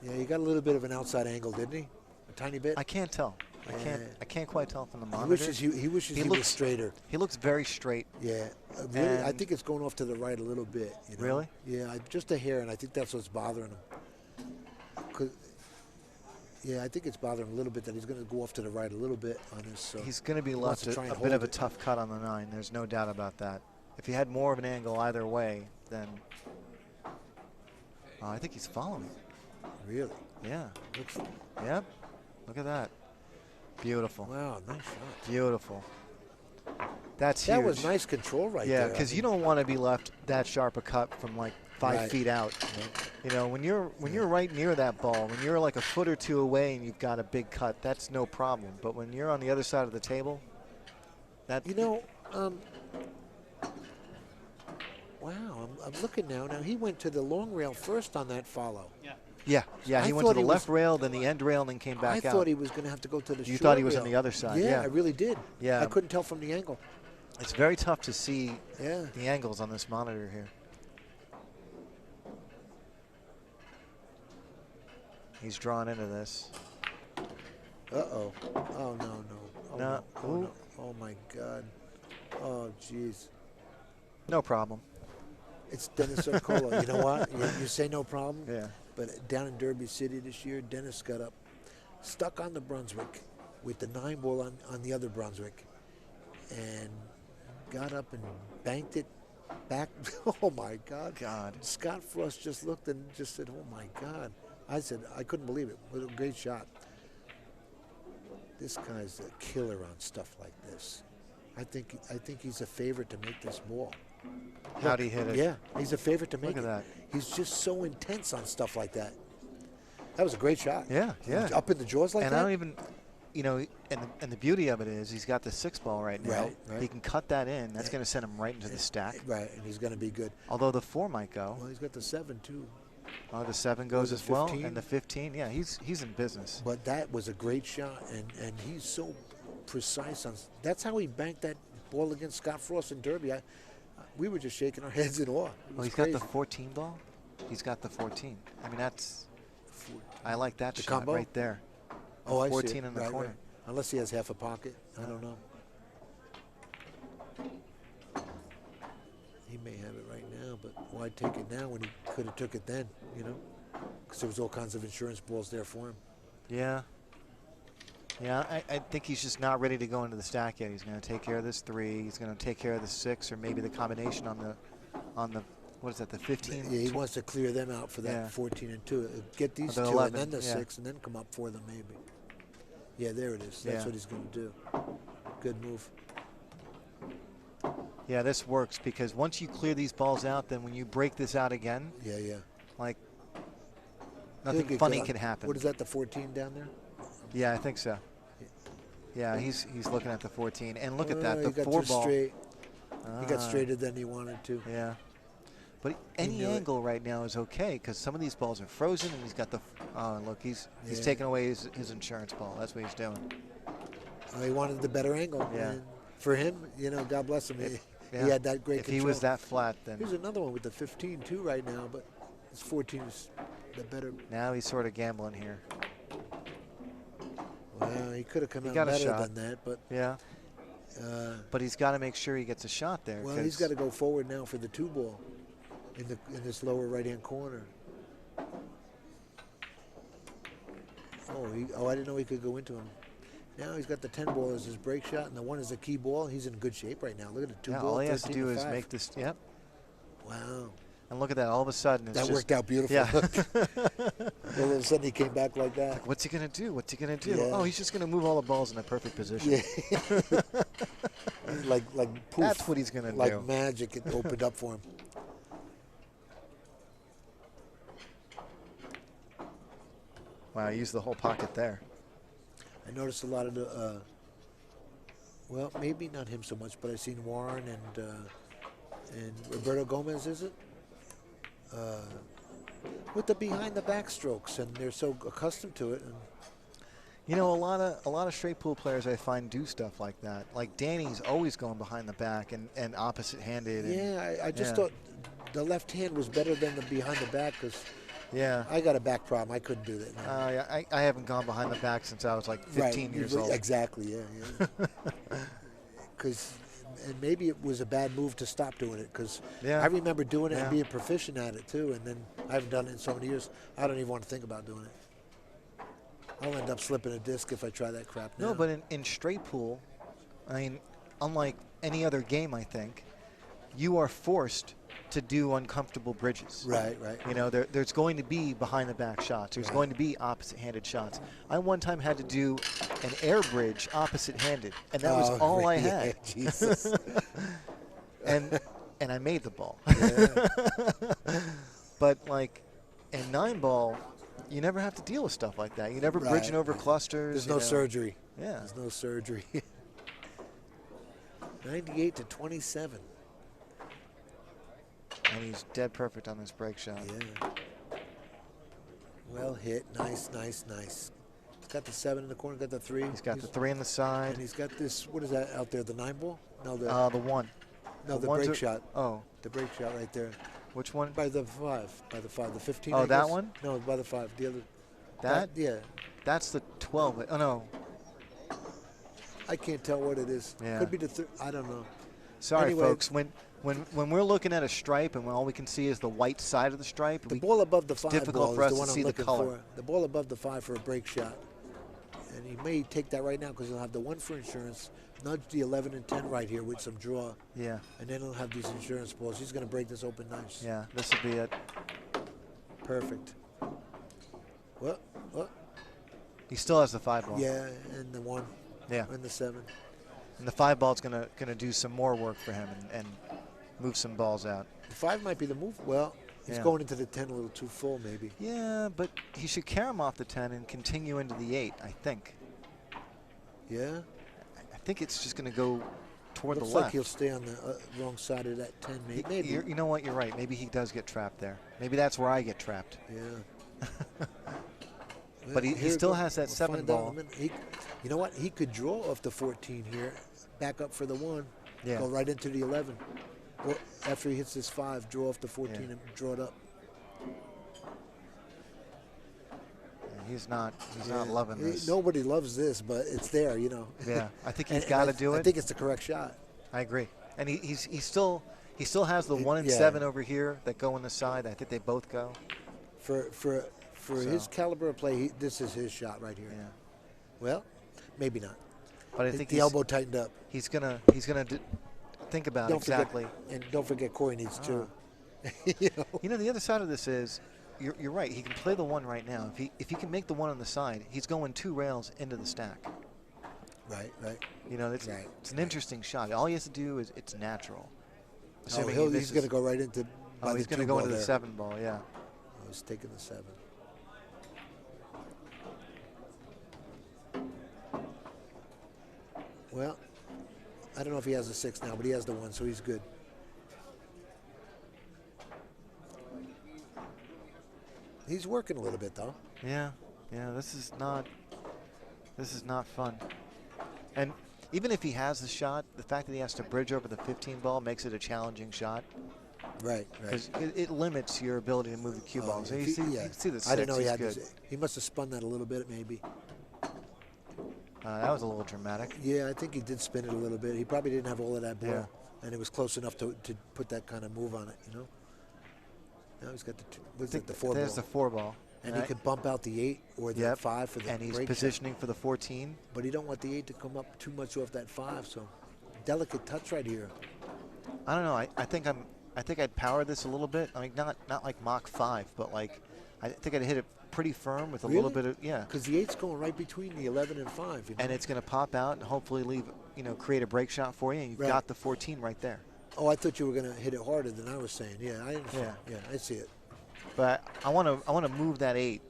Yeah, he got a little bit of an outside angle, didn't he? A tiny bit. I can't tell. Yeah. I can't quite tell from the He monitor. wishes he was straighter. He looks very straight. Yeah, really, I think it's going off to the right a little bit. Really? Yeah, just a hair, and I think that's what's bothering him. Yeah, I think it's bothering him a little bit that he's going to go off to the right a little bit on this. So he's going to be left a bit hold of a it. tough cut on the 9. There's no doubt about that. If he had more of an angle either way, then I think he's following. Really? Yeah. Yep. Look at that. Beautiful. Wow, nice shot. Beautiful. That's huge. That was nice control right there. Yeah, because you don't want to be left that sharp a cut from like 5 feet out. Right. When you're right near that ball, when you're like a foot or 2 away and you've got a big cut, that's no problem. But when you're on the other side of the table, that wow, I'm looking now. Now he went to the long rail first on that follow. Yeah. He went to the left rail, then the end rail, and then came back out. I thought he was going to have to go to the You short thought he was rail. on the other side. Yeah, I really did. Yeah. I couldn't tell from the angle. It's very tough to see Yeah. the angles on this monitor here. He's drawn into this. Uh-oh. Oh, no. Oh, No. Oh, no. Oh, my God. Oh, jeez. No problem. It's Dennis Orcollo. You know what? You say no problem. Yeah. But down in Derby City this year, Dennis got up, stuck on the Brunswick with the 9 ball on the other Brunswick, and got up and banked it back. Oh, my God. Scott Frost just looked and just said, oh, my God. I said, I couldn't believe it. What a great shot. This guy's a killer on stuff like this. I think he's a favorite to make this ball. How'd he hit it? Yeah, he's a favorite to make it. Look at that. He's just so intense on stuff like that. That was a great shot. Yeah. Up in the jaws like and that. I don't even, and the beauty of it is he's got the 6 ball right now. Right. He can cut that in. That's going to send him right into the stack. Right, and he's going to be good. Although the 4 might go. Well, he's got the 7 too. Oh, the 7 goes the as well, 15? and the 15. Yeah, he's in business. But that was a great shot, and he's so precise on. That's how he banked that ball against Scott Frost in Derby. We were just shaking our heads in awe. Well, he's got the 14 ball. He's got the 14. I mean, I like that shot combo? right there. Oh, I see 14 it. in the Right, corner. right. Unless he has half a pocket. I don't know. He may have it right now, but why take it now when he could have took it then, Because there was all kinds of insurance balls there for him. Yeah. Yeah, I think he's just not ready to go into the stack yet. He's going to take care of this 3. He's going to take care of the 6, or maybe the combination on the what is that, the 15? Yeah, he wants to clear them out for that 14 and 2. Get these 2 11, and then the yeah. 6 and then come up for them maybe. Yeah, there it is. That's what he's going to do. Good move. Yeah, this works because once you clear these balls out, then when you break this out again, like nothing funny can happen. What is that, the 14 down there? Yeah, I think so. Yeah, he's looking at the 14. And look at that, the he got 4 ball. Straight. He got straighter than he wanted to. Yeah. But any angle right now is okay because some of these balls are frozen and he's got the, look, he's taking away his insurance ball. That's what he's doing. He wanted the better angle. Yeah. And for him, God bless him. He had that great control. If he was that flat, then. Here's another one with the 15 too right now, but his 14 is the better. Now he's sort of gambling here. Well, he could have come out better than that, but. Yeah. But he's got to make sure he gets a shot there. Well, he's got to go forward now for the 2 ball in this lower right-hand corner. Oh, I didn't know he could go into him. Now he's got the 10 ball as his break shot, and the 1 is a key ball. He's in good shape right now. Look at the 2 ball. All he has to do is make this. Yep. Wow. And look at that. All of a sudden, it's that worked out beautiful. Yeah. All of a sudden, he came back like that. Like, what's he going to do? What's he going to do? Yeah. Oh, he's just going to move all the balls in a perfect position. Yeah. like poof. That's what he's going to do. Like magic, it opened up for him. Wow, he used the whole pocket there. I noticed a lot of the, well, maybe not him so much, but I've seen Warren and Roberto Gomez, is it? With the behind the back strokes, and they're so accustomed to it. And a lot of straight pool players I find do stuff like that. Like Danny's always going behind the back and opposite handed. Yeah, I just thought the left hand was better than the behind the back because. Yeah. I got a back problem. I couldn't do that. No. Yeah, I haven't gone behind the back since I was like 15 years old. Exactly, yeah. Because and maybe it was a bad move to stop doing it because I remember doing it and being proficient at it too, and then I haven't done it in so many years. I don't even want to think about doing it. I'll end up slipping a disc if I try that crap now. No, but in straight pool, I mean, unlike any other game, I think, you are forced to do uncomfortable bridges. Right. There's going to be behind the back shots. There's going to be opposite handed shots. I one time had to do an air bridge opposite handed, and that was all I had. Jesus. and I made the ball. Yeah. But like in 9-ball, you never have to deal with stuff like that. You never bridging over clusters. There's no surgery. Yeah. There's no surgery. 98-27. And he's dead perfect on this break shot. Yeah. Well hit. Nice. He's got the 7 in the corner, got the 3. He's got the 3 on the side. And he's got this, what is that out there, the 9 ball? No, the 1. No, the break shot. Oh. The break shot right there. Which one? By the 5. By the 5. The 15. Oh, that one? No, by the 5. The other. That? Yeah. That's the 12. Oh, no. I can't tell what it is. Yeah. Could be the I don't know. Sorry, anyway, folks. When we're looking at a stripe and when all we can see is the white side of the stripe, the ball above the 5 difficult for us to see the color. The ball above the 5 for a break shot. And he may take that right now because he'll have the 1 for insurance, nudge the 11 and 10 right here with some draw. Yeah. And then he'll have these insurance balls. He's going to break this open nice. Yeah, this will be it. Perfect. What? He still has the 5 ball. Yeah, and the 1. Yeah. And the 7. And the 5 ball is gonna do some more work for him and move some balls out. The 5 might be the move. Well, he's going into the 10 a little too full, maybe. Yeah, but he should carry him off the 10 and continue into the 8, I think. Yeah? I think it's just going to go toward Looks the left. like he'll stay on the wrong side of that 10, maybe. You know what? You're right. Maybe he does get trapped there. Maybe that's where I get trapped. Yeah. But he still has that 7 ball. You know what? He could draw off the 14 here, back up for the 1, go right into the 11. Or after he hits his 5, draw off the 14 and draw it up. He's not loving this. Nobody loves this, but it's there, Yeah, I think he's got to do it. I think it's the correct shot. I agree, and he still has the 1 and 7 over here that go on the side. I think they both go. For his caliber of play, this is his shot right here. Yeah. Well, maybe not. But I think the elbow tightened up. He's gonna think about exactly. And don't forget, Corey needs 2. The other side of this is, you're right. He can play the 1 right now. If he can make the 1 on the side, he's going 2 rails into the stack. Right. You know, it's an interesting shot. All he has to do is it's natural. Oh, he's going to go right into. Oh, he's going to go into the 7 ball. Yeah. Oh, he's taking the 7. Well, I don't know if he has a 6 now, but he has the 1, so he's good. He's working a little bit though. Yeah. This is not fun. And even if he has the shot, the fact that he has to bridge over the 15 ball makes it a challenging shot. Right. Because it limits your ability to move the cue ball. So you see the 6. I didn't know he had good. this. He must have spun that a little bit, maybe. That was a little dramatic. Yeah, I think he did spin it a little bit. He probably didn't have all of that ball, Yeah. and it was close enough to put that kind of move on it. You know. Now he's got the 4 ball. There's the 4 ball. And he could bump out the 8 or the 5 for the and he's break positioning shot. for the 14. But he don't want the 8 to come up too much off that 5. So delicate touch right here. I don't know. I think I'd power this a little bit. I mean, not like Mach 5, but like I think I'd hit it pretty firm with a little bit of Because the 8's going right between the 11 and 5. You know? And it's going to pop out and hopefully create a break shot for you. And you've got the 14 right there. Oh, I thought you were going to hit it harder than I was saying. Yeah, I understand. Yeah, I see it. But I want to move that 8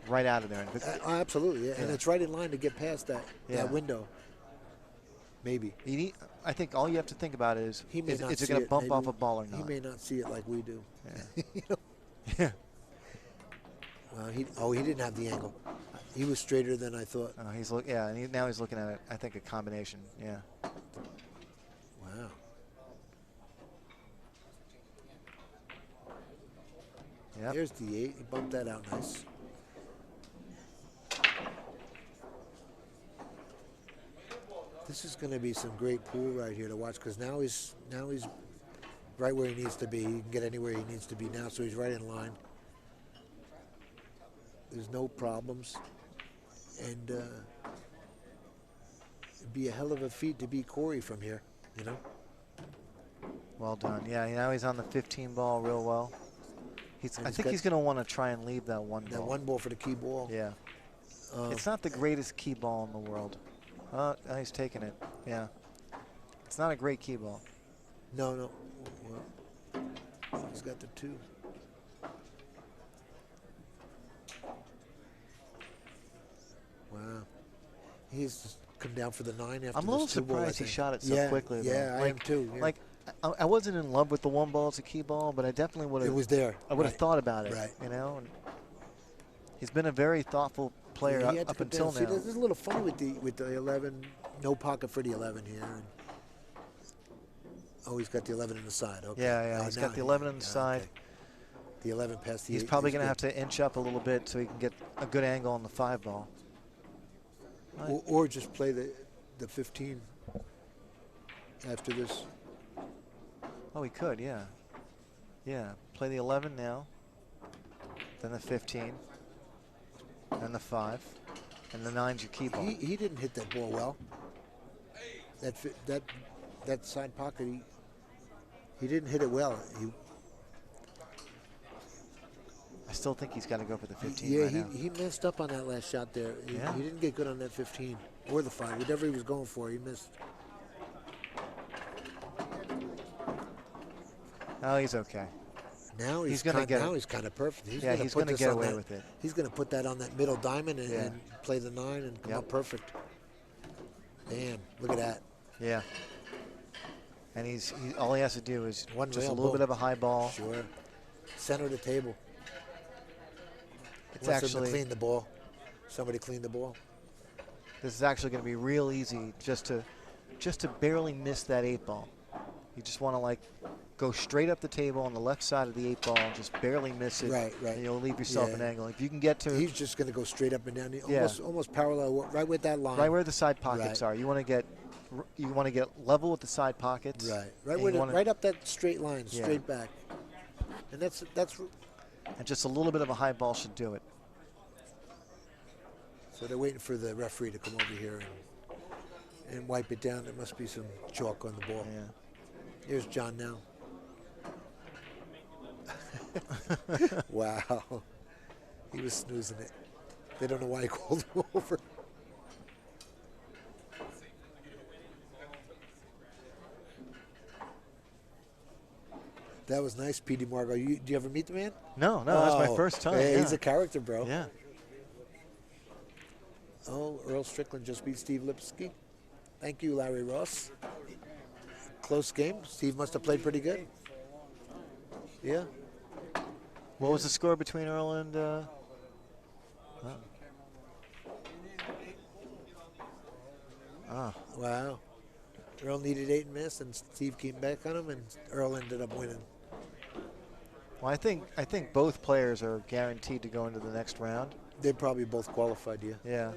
right out of there. Absolutely, and it's right in line to get past that window. Maybe. I think all you have to think about is it going to bump off a ball or not? He may not see it like we do. Yeah. You know? Yeah. Well, he didn't have the angle. He was straighter than I thought. And now he's looking at it. I think a combination. Yeah. Wow. Yep. There's the 8. He bumped that out nice. This is going to be some great pool right here to watch because now he's right where he needs to be. He can get anywhere he needs to be now, so he's right in line. There's no problems, and it'd be a hell of a feat to beat Corey from here, you know. Well done. Yeah, now he's on the 15 ball real well. I think he's going to want to try and leave that 1 ball. That 1 ball for the key ball. Yeah. It's not the greatest key ball in the world. He's taking it. Yeah. It's not a great key ball. No. Well, he's got the 2. Wow. He's just come down for the 9 after I'm a little surprised he shot it so quickly. Yeah, though. I am too. Yeah. Like, I wasn't in love with the 1 ball as a key ball, but I definitely would have. It was there. I would have thought about it. Right. You know. And he's been a very thoughtful player up until now. See, this is a little funny with the 11. No pocket for the 11 here. And he's got the 11 in the side. Okay. Yeah. He's got the 11 on the side. Okay. The 11 past the 8. He's probably going to have to inch up a little bit so he can get a good angle on the 5 ball. Or just play the 15 after this. Oh, he could, yeah. Yeah, play the 11 now, then the 15, then the 5, and the 9's your key ball. He didn't hit that ball well. That side pocket, he didn't hit it well. I still think he's got to go for the 15 Yeah, right now. he messed up on that last shot there. He didn't get good on that 15 or the 5. Whatever he was going for, he missed. Oh, he's okay. Now he's kind of perfect. He's going to get away with it. He's going to put that on that middle diamond and play the 9 and come up perfect. Damn, look at that. Yeah. And all he has to do is just a little bit of a high ball. Sure. Center of the table. It's actually clean the ball. Somebody clean the ball. This is actually going to be real easy just to barely miss that 8 ball. You just want to go straight up the table on the left side of the 8 ball and just barely miss it. Right. And you'll leave yourself an angle. If you can get to, he's just going to go straight up and down, almost parallel, right with that line. Right where the side pockets are. You want to get level with the side pockets. Right up that straight line, straight back. And that's. And just a little bit of a high ball should do it. So they're waiting for the referee to come over here and wipe it down. There must be some chalk on the ball. Yeah. Here's John now. Wow. He was snoozing it. They don't know why he called him over. That was nice, P.D. Margot. Do you ever meet the man? No, that's my first time. Hey, yeah. He's a character, bro. Yeah. Oh, Earl Strickland just beat Steve Lipsky. Thank you, Larry Ross. Close game. Steve must have played pretty good. Yeah. What was the score between Earl and? Wow. Earl needed 8 and missed, and Steve came back on him, and Earl ended up winning. Well, I think both players are guaranteed to go into the next round. They probably both qualified, yeah. Yeah.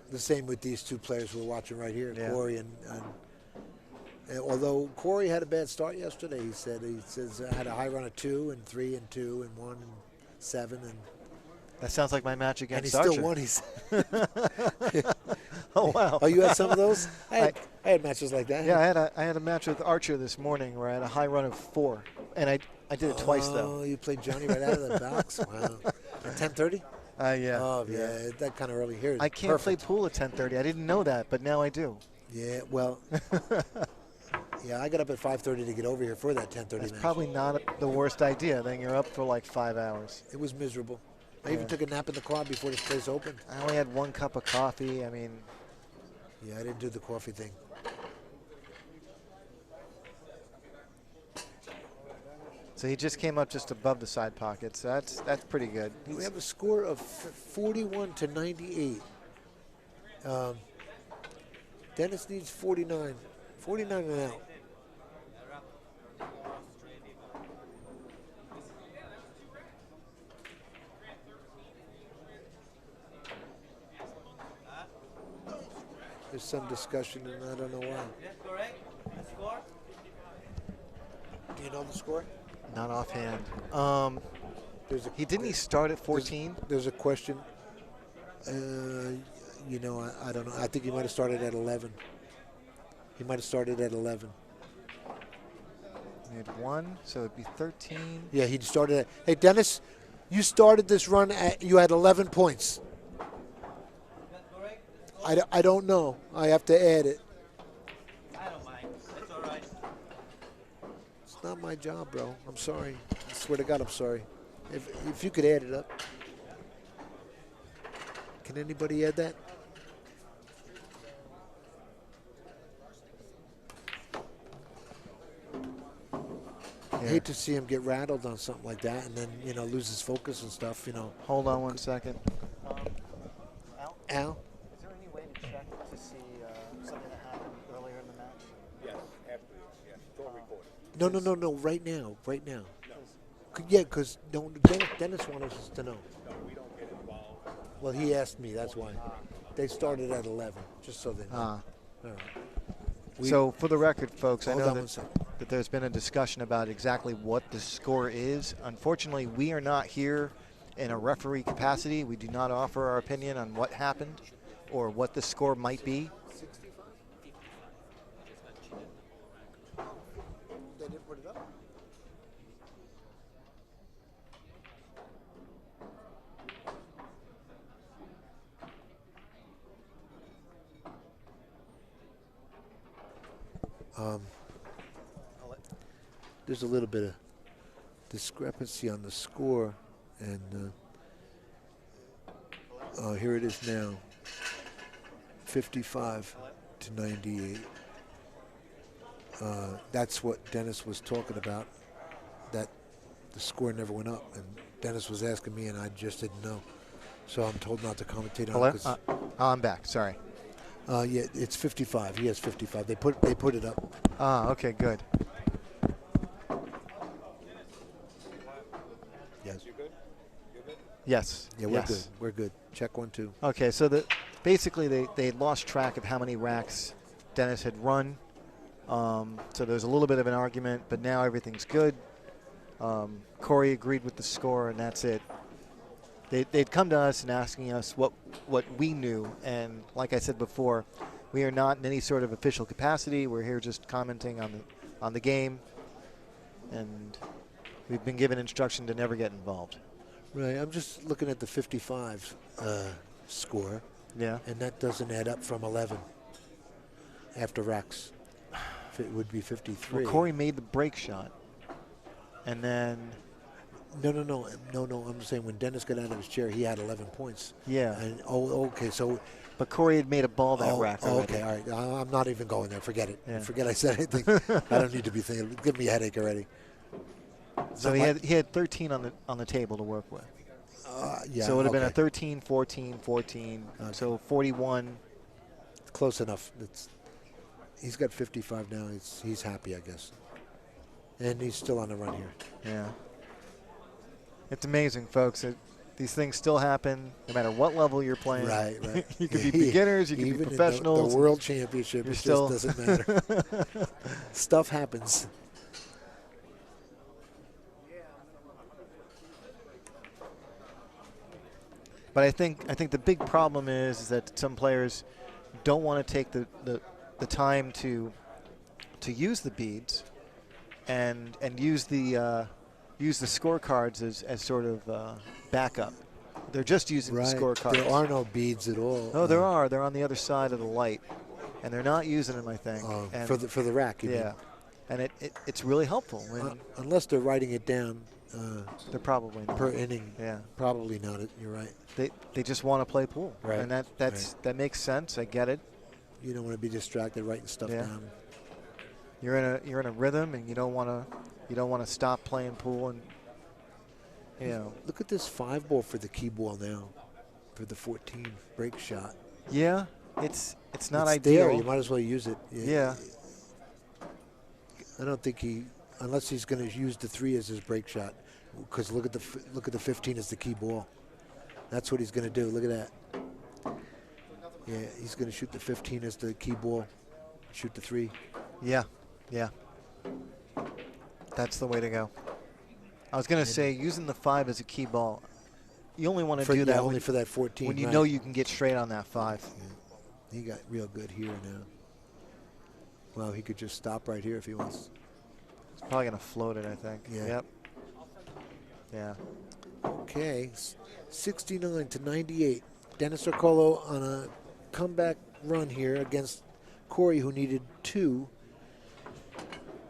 The same with these 2 players we're watching right here, Yeah. Corey and although Corey had a bad start yesterday, he says I had a high run of 2 and 3 and 2 and 1 and 7 and. That sounds like my match against And he Archer. still won. He said. Oh wow! Oh, you had some of those? I had matches like that. Yeah, I had a match with Archer this morning where I had a high run of 4, and I did it twice though. Oh, you played Johnny right out of the box. Wow. At 10:30? Yeah. Oh yeah, that kind of early here. I can't play pool at 10:30. I didn't know that, but now I do. Yeah, well. Yeah, I got up at 5:30 to get over here for that 10:30 That's match. probably not the worst idea. Then you're up for like 5 hours. It was miserable. I even took a nap in the car before this place opened. I only had 1 cup of coffee. I mean. Yeah, I didn't do the coffee thing. So he just came up just above the side pockets. That's pretty good. We have a score of 41 to 98. Dennis needs 49. 49 and out. There's some discussion, and I don't know why. Do you know the score? Not offhand. He start at 14? There's a question. You know, I don't know. I think he might have started at 11. He might have started at 11. He had 1, so it'd be 13. Yeah, he started at. Hey, Dennis, you started this run you had 11 points. I don't know. I have to add it. I don't mind. It's all right. It's not my job, bro. I'm sorry. I swear to God, I'm sorry. If you could add it up. Can anybody add that? I hate to see him get rattled on something like that and then, you know, lose his focus and stuff, you know. Hold on 1 second. Al? Is there any way to check to see something that happened earlier in the match? Yes, after this. Yes, it's all recorded. No. Right now. No. Yeah, because Dennis wanted us to know. No, we don't get involved. Well, he asked me. That's why. They started at 11, just so they know. All right. So for the record, folks, I Hold know on 1 second. that there's been a discussion about exactly what the score is. Unfortunately, we are not here in a referee capacity. We do not offer our opinion on what happened or what the score might be. 65? They didn't put it up? There's a little bit of discrepancy on the score, and here it is now, 55 to 98. That's what Dennis was talking about, that the score never went up, and Dennis was asking me, and I just didn't know. So I'm told not to commentate on it. Hello? I'm back. Sorry. Yeah, it's 55. He has 55. They put it up. Okay, good. Yes. You good? You good? Yes. Yeah, we're good. We're good. Check 1, 2. Okay, so basically they lost track of how many racks Dennis had run. So there's a little bit of an argument, but now everything's good. Corey agreed with the score, and that's it. They'd come to us and asking us what we knew, and like I said before, we are not in any sort of official capacity. We're here just commenting on the game, and we've been given instruction to never get involved. Right. I'm just looking at the 55 score. Yeah. And that doesn't add up from 11 after racks. it would be 53. Well, Corey made the break shot, and then No. I'm saying when Dennis got out of his chair, he had 11 points. yeah. And okay, so. But Corey had made a ball that rack already. Okay, all right. I'm not even going there. Forget it. Yeah. Forget I said anything. I don't need to be thinking. Give me a headache already. So he had 13 on the table to work with. Yeah. So it would have been a 13, 14, 14. Okay. So 41. Close enough. He's got 55 now. He's happy, I guess. And he's still on the run here. Yeah. It's amazing, folks. These things still happen no matter what level you're playing. Right. You could be beginners, you could be Even professionals. in the World Championship, it still just doesn't matter. Stuff happens. But I think the big problem is that some players don't want to take the time to use the beads and use the scorecards as sort of backup. They're just using the scorecards. There are no beads at all. No, there are. They're on the other side of the light, and they're not using them, I think. And for the rack, you mean? yeah, and it's really helpful. When unless they're writing it down. they're probably not. Per inning. Yeah. Probably not. You're right. They just want to play pool. Right. And that makes sense. I get it. You don't want to be distracted writing stuff down. You're in a rhythm, and you don't want to stop playing pool. And look at this 5-ball for the key ball now, for the 14 break shot. Yeah, it's not It's ideal. there. You might as well use it. Yeah. I don't think unless he's going to use the 3 as his break shot, because look at the 15 as the key ball. That's what he's going to do. Look at that. Yeah, he's going to shoot the 15 as the key ball, shoot the 3. Yeah. That's the way to go. I was going to say using the 5 as a key ball. You only want to do that only for that 14. when you know you can get straight on that 5. Yeah. He got real good here now. Well, he could just stop right here if he wants. He's probably going to float it, I think. Yeah. Yep. Yeah. Okay, 69 to 98. Dennis Orcollo on a comeback run here against Corey, who needed 2,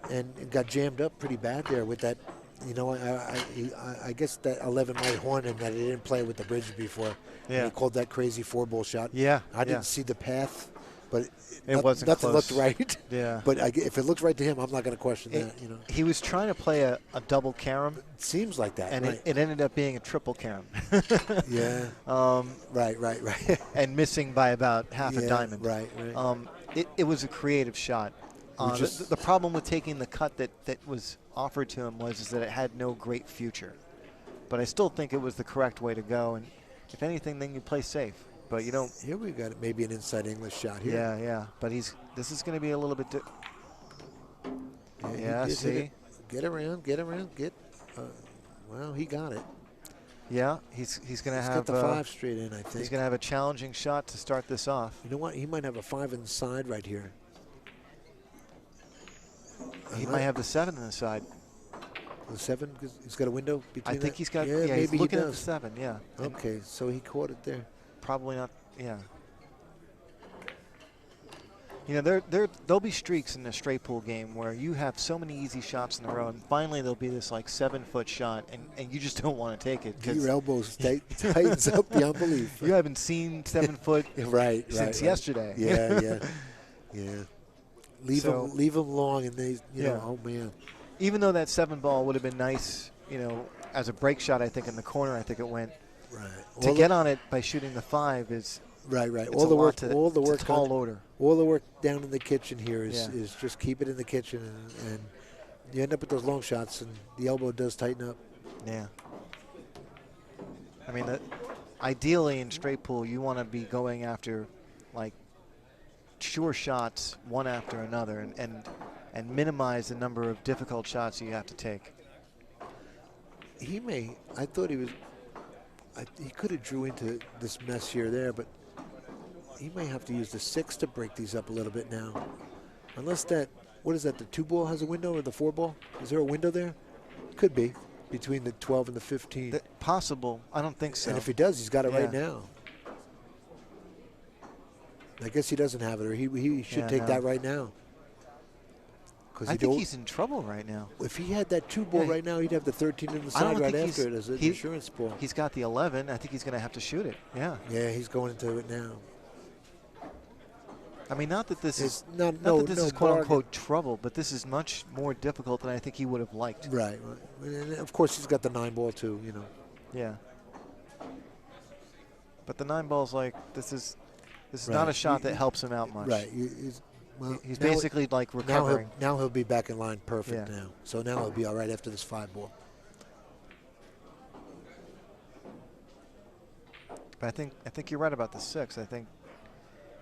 and got jammed up pretty bad there with that. I guess that 11 might horn him that he didn't play with the bridge before. Yeah. He called that crazy 4-ball shot. Yeah. I didn't see the path, but It nothing close. looked right. Yeah. But if it looks right to him, I'm not going to question that. He was trying to play a double carom. It seems like that. And right. it ended up being a triple carom. Yeah. Right. And missing by about half a diamond. Right. It was a creative shot. The problem with taking the cut that was offered to him was that it had no great future. But I still think it was the correct way to go. And if anything, then you play safe. But you don't. Here we got maybe an inside English shot here. Yeah. But this is going to be a little bit. See. Get around. Well, he got it. Yeah, he's going to have got the 5 straight in, I think. He's going to have a challenging shot to start this off. You know what? He might have a 5 inside right here. He might have the 7 on the side. The 7, because he's got a window between. I think he's got. Yeah, he's maybe looking he at the does. 7. Yeah. Okay, so he caught it there. Probably not. Yeah. There'll be streaks in the straight pool game where you have so many easy shots in a row, and finally there'll be this like 7-foot shot, and you just don't want to take it. Your elbows tightens up beyond belief. You haven't seen 7 foot since yesterday. Yeah. Leave them long, and they, oh man. Even though that 7 ball would have been nice, as a break shot, I think in the corner, I think it went. Right. To get on it by shooting the 5 is. Right. It's All the work. Tall order. All the work down in the kitchen here is just keep it in the kitchen, and you end up with those long shots, and the elbow does tighten up. Yeah. I mean, ideally in straight pool, you want to be going after like sure shots one after another, and minimize the number of difficult shots you have to take. I thought he could have drew into this mess here or there, but he may have to use the 6 to break these up a little bit now. Unless what is that, the 2-ball has a window, or the 4-ball? Is there a window there? Could be, between the 12 and the 15. Possible. I don't think so. And if he does, he's got it right now. I guess he doesn't have it, or he should take that right now. because I think he's in trouble right now. If he had that 2 ball right now, he'd have the 13 in the side right after it as an insurance ball. He's got the 11. I think he's going to have to shoot it. Yeah. Yeah, he's going into it now. I mean, not that this is no quote unquote trouble, but this is much more difficult than I think he would have liked. Right. And of course, he's got the 9 ball too. You know. Yeah. But the 9 ball's like this is not a shot that helps him out much. Right. He's basically like recovering. Now he'll be back in line perfect now. So now he'll be all right after this 5 ball. But I think you're right about the 6. I think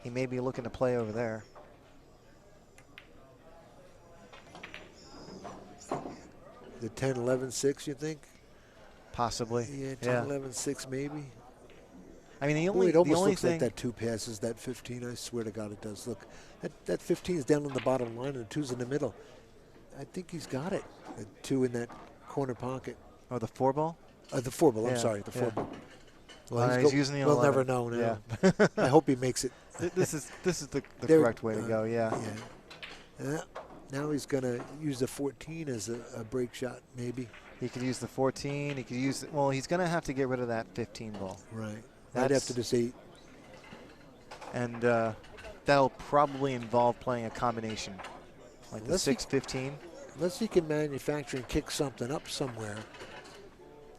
he may be looking to play over there. The 10, 11, 6, you think? Possibly. Yeah, 10, 11, 6 maybe. I mean, it almost looks like that 2 passes, that 15. I swear to God, it does. Look, that 15 is down on the bottom line, and the 2's in the middle. I think he's got it. The 2 in that corner pocket. Oh, the 4 ball? The 4 ball. I'm sorry, the 4 ball. Well, he's using the 11. We'll never know now. Yeah. I hope he makes it. This is the correct way to go. Yeah. Now he's going to use the 14 as a break shot, maybe. He could use the 14. He could use. Well, he's going to have to get rid of that 15 ball. Right. Right after this 8. And that'll probably involve playing a combination, like the 6-15. Unless he can manufacture and kick something up somewhere.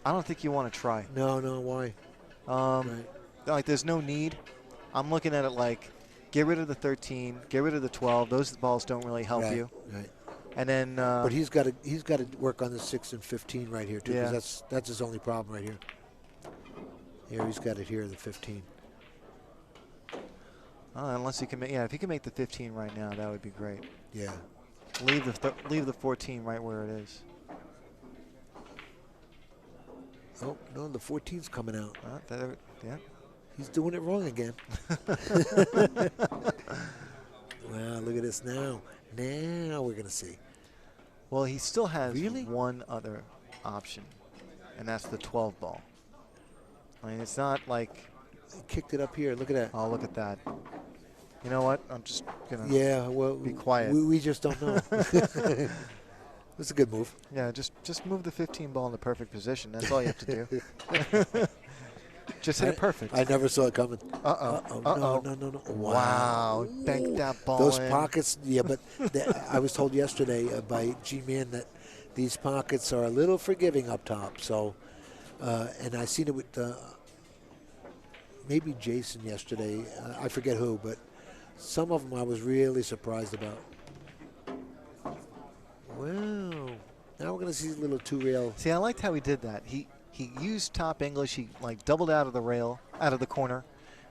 I don't think you want to try. No, why? Like, there's no need. I'm looking at it like, get rid of the 13, get rid of the 12. Those balls don't really help you. Right. And then. But he's got to work on the 6 and 15 right here too, because that's his only problem right here. Here he's got it here, the 15. Unless he can make, if he can make the 15 right now, that would be great. Yeah. Leave the 14 right where it is. Oh no, the 14's coming out. Yeah. He's doing it wrong again. Wow, look at this now. Now we're gonna see. Well, he still has one other option, and that's the 12 ball. I mean, it's not like he kicked it up here. Look at that. Oh, look at that. You know what? I'm just gonna be quiet. We just don't know. That's a good move. Yeah, just move the 15 ball in the perfect position. That's all you have to do. Just hit it perfect. I never saw it coming. Uh-oh. No. Wow. Banked that ball Those in. pockets, but I was told yesterday by G-Man that these pockets are a little forgiving up top. So, and I seen it with maybe Jason yesterday. I forget who, but some of them I was really surprised about. Wow. Now we're going to see a little 2-rail. See, I liked how he did that. He used top English. He like doubled out of the rail, out of the corner,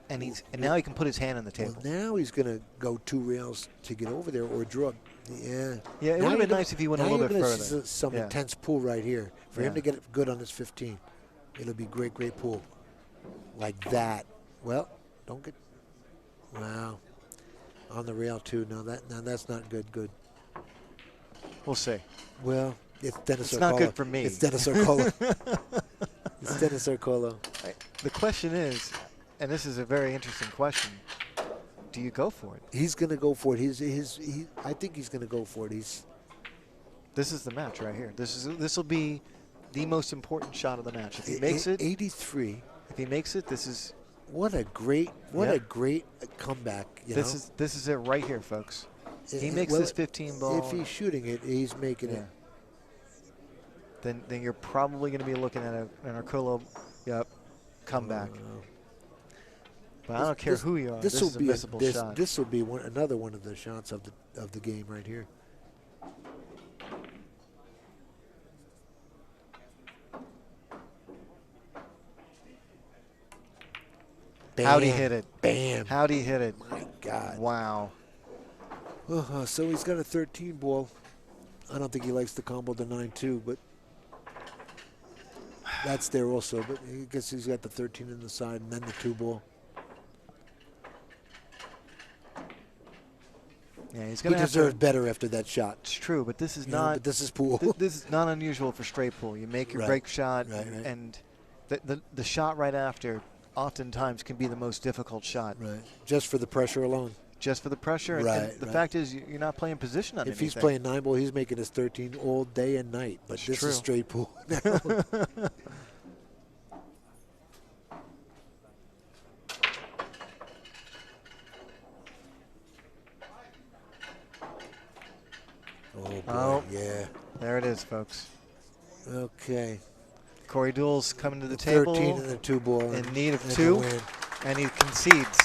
and now he can put his hand on the table. Well, now he's going to go 2 rails to get over there or draw. Yeah. Yeah, it would have been nice if he went a little bit further. See some intense pull right here. For him to get it good on his 15, it'll be great pull. Like that. Well, don't get. Wow. On the rail too. Now that's not good. We'll see. Well, it's Dennis Orcollo. It's not good for me. It's Dennis Orcollo. It's Dennis Orcollo. The question is, and this is a very interesting question, do you go for it? He's going to go for it. I think he's going to go for it. This is the match right here. This will be the most important shot of the match. If he makes it, 83. If he makes it, this is what a great comeback. This is it right here, folks. He makes this 15 ball. If he's shooting it, he's making it. Then you're probably going to be looking at an Orcollo comeback. But I don't care who you are. This is a missable shot. This will be another one of the shots of the game right here. Bam. How'd he hit it? Bam. How'd he hit it? My God. Wow. So he's got a 13 ball. I don't think he likes the combo the 9-2, but that's there also. But I guess he's got the 13 in the side and then the 2 ball. Yeah, he's going to deserve better after that shot. It's true, but this is not. But this is pool. This is not unusual for straight pool. You make your break shot, and the shot right after oftentimes can be the most difficult shot. Right. Just for the pressure alone. just for the pressure. Right, And the right. fact is, you're not playing position on If anything. he's playing 9-ball, he's making his 13 all day and night. But this True. is straight pool now. Oh, boy. Oh. Yeah. There it is, folks. Okay. Corey Duel's coming to the table 13 and a 2-ball. in need of and a 2, win. and he concedes.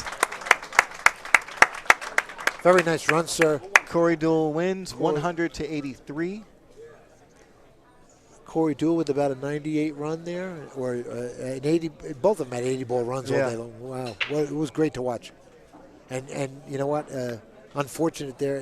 Very nice run, sir. Corey Duel wins 100-83. Corey Duel with about a 98 run there, or an 80. Both of them had 80-ball runs all day long. Wow, well, it was great to watch. And you know what? Unfortunate there.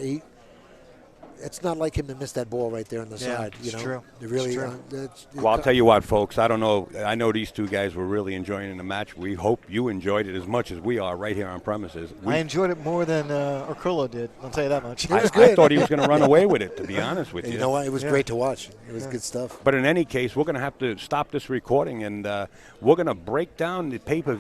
It's not like him to miss that ball right there on the side. You know, true. It really. It's true. Well, I'll tell you what, folks. I don't know. I know these two guys were really enjoying the match. We hope you enjoyed it as much as we are right here on premises. I enjoyed it more than Orcollo did. I'll tell you that much. It was I good. thought he was going to run away with it, to be honest with you. You know what? It was great to watch. It was good stuff. But in any case, we're going to have to stop this recording, and we're going to break down the pay-per-view.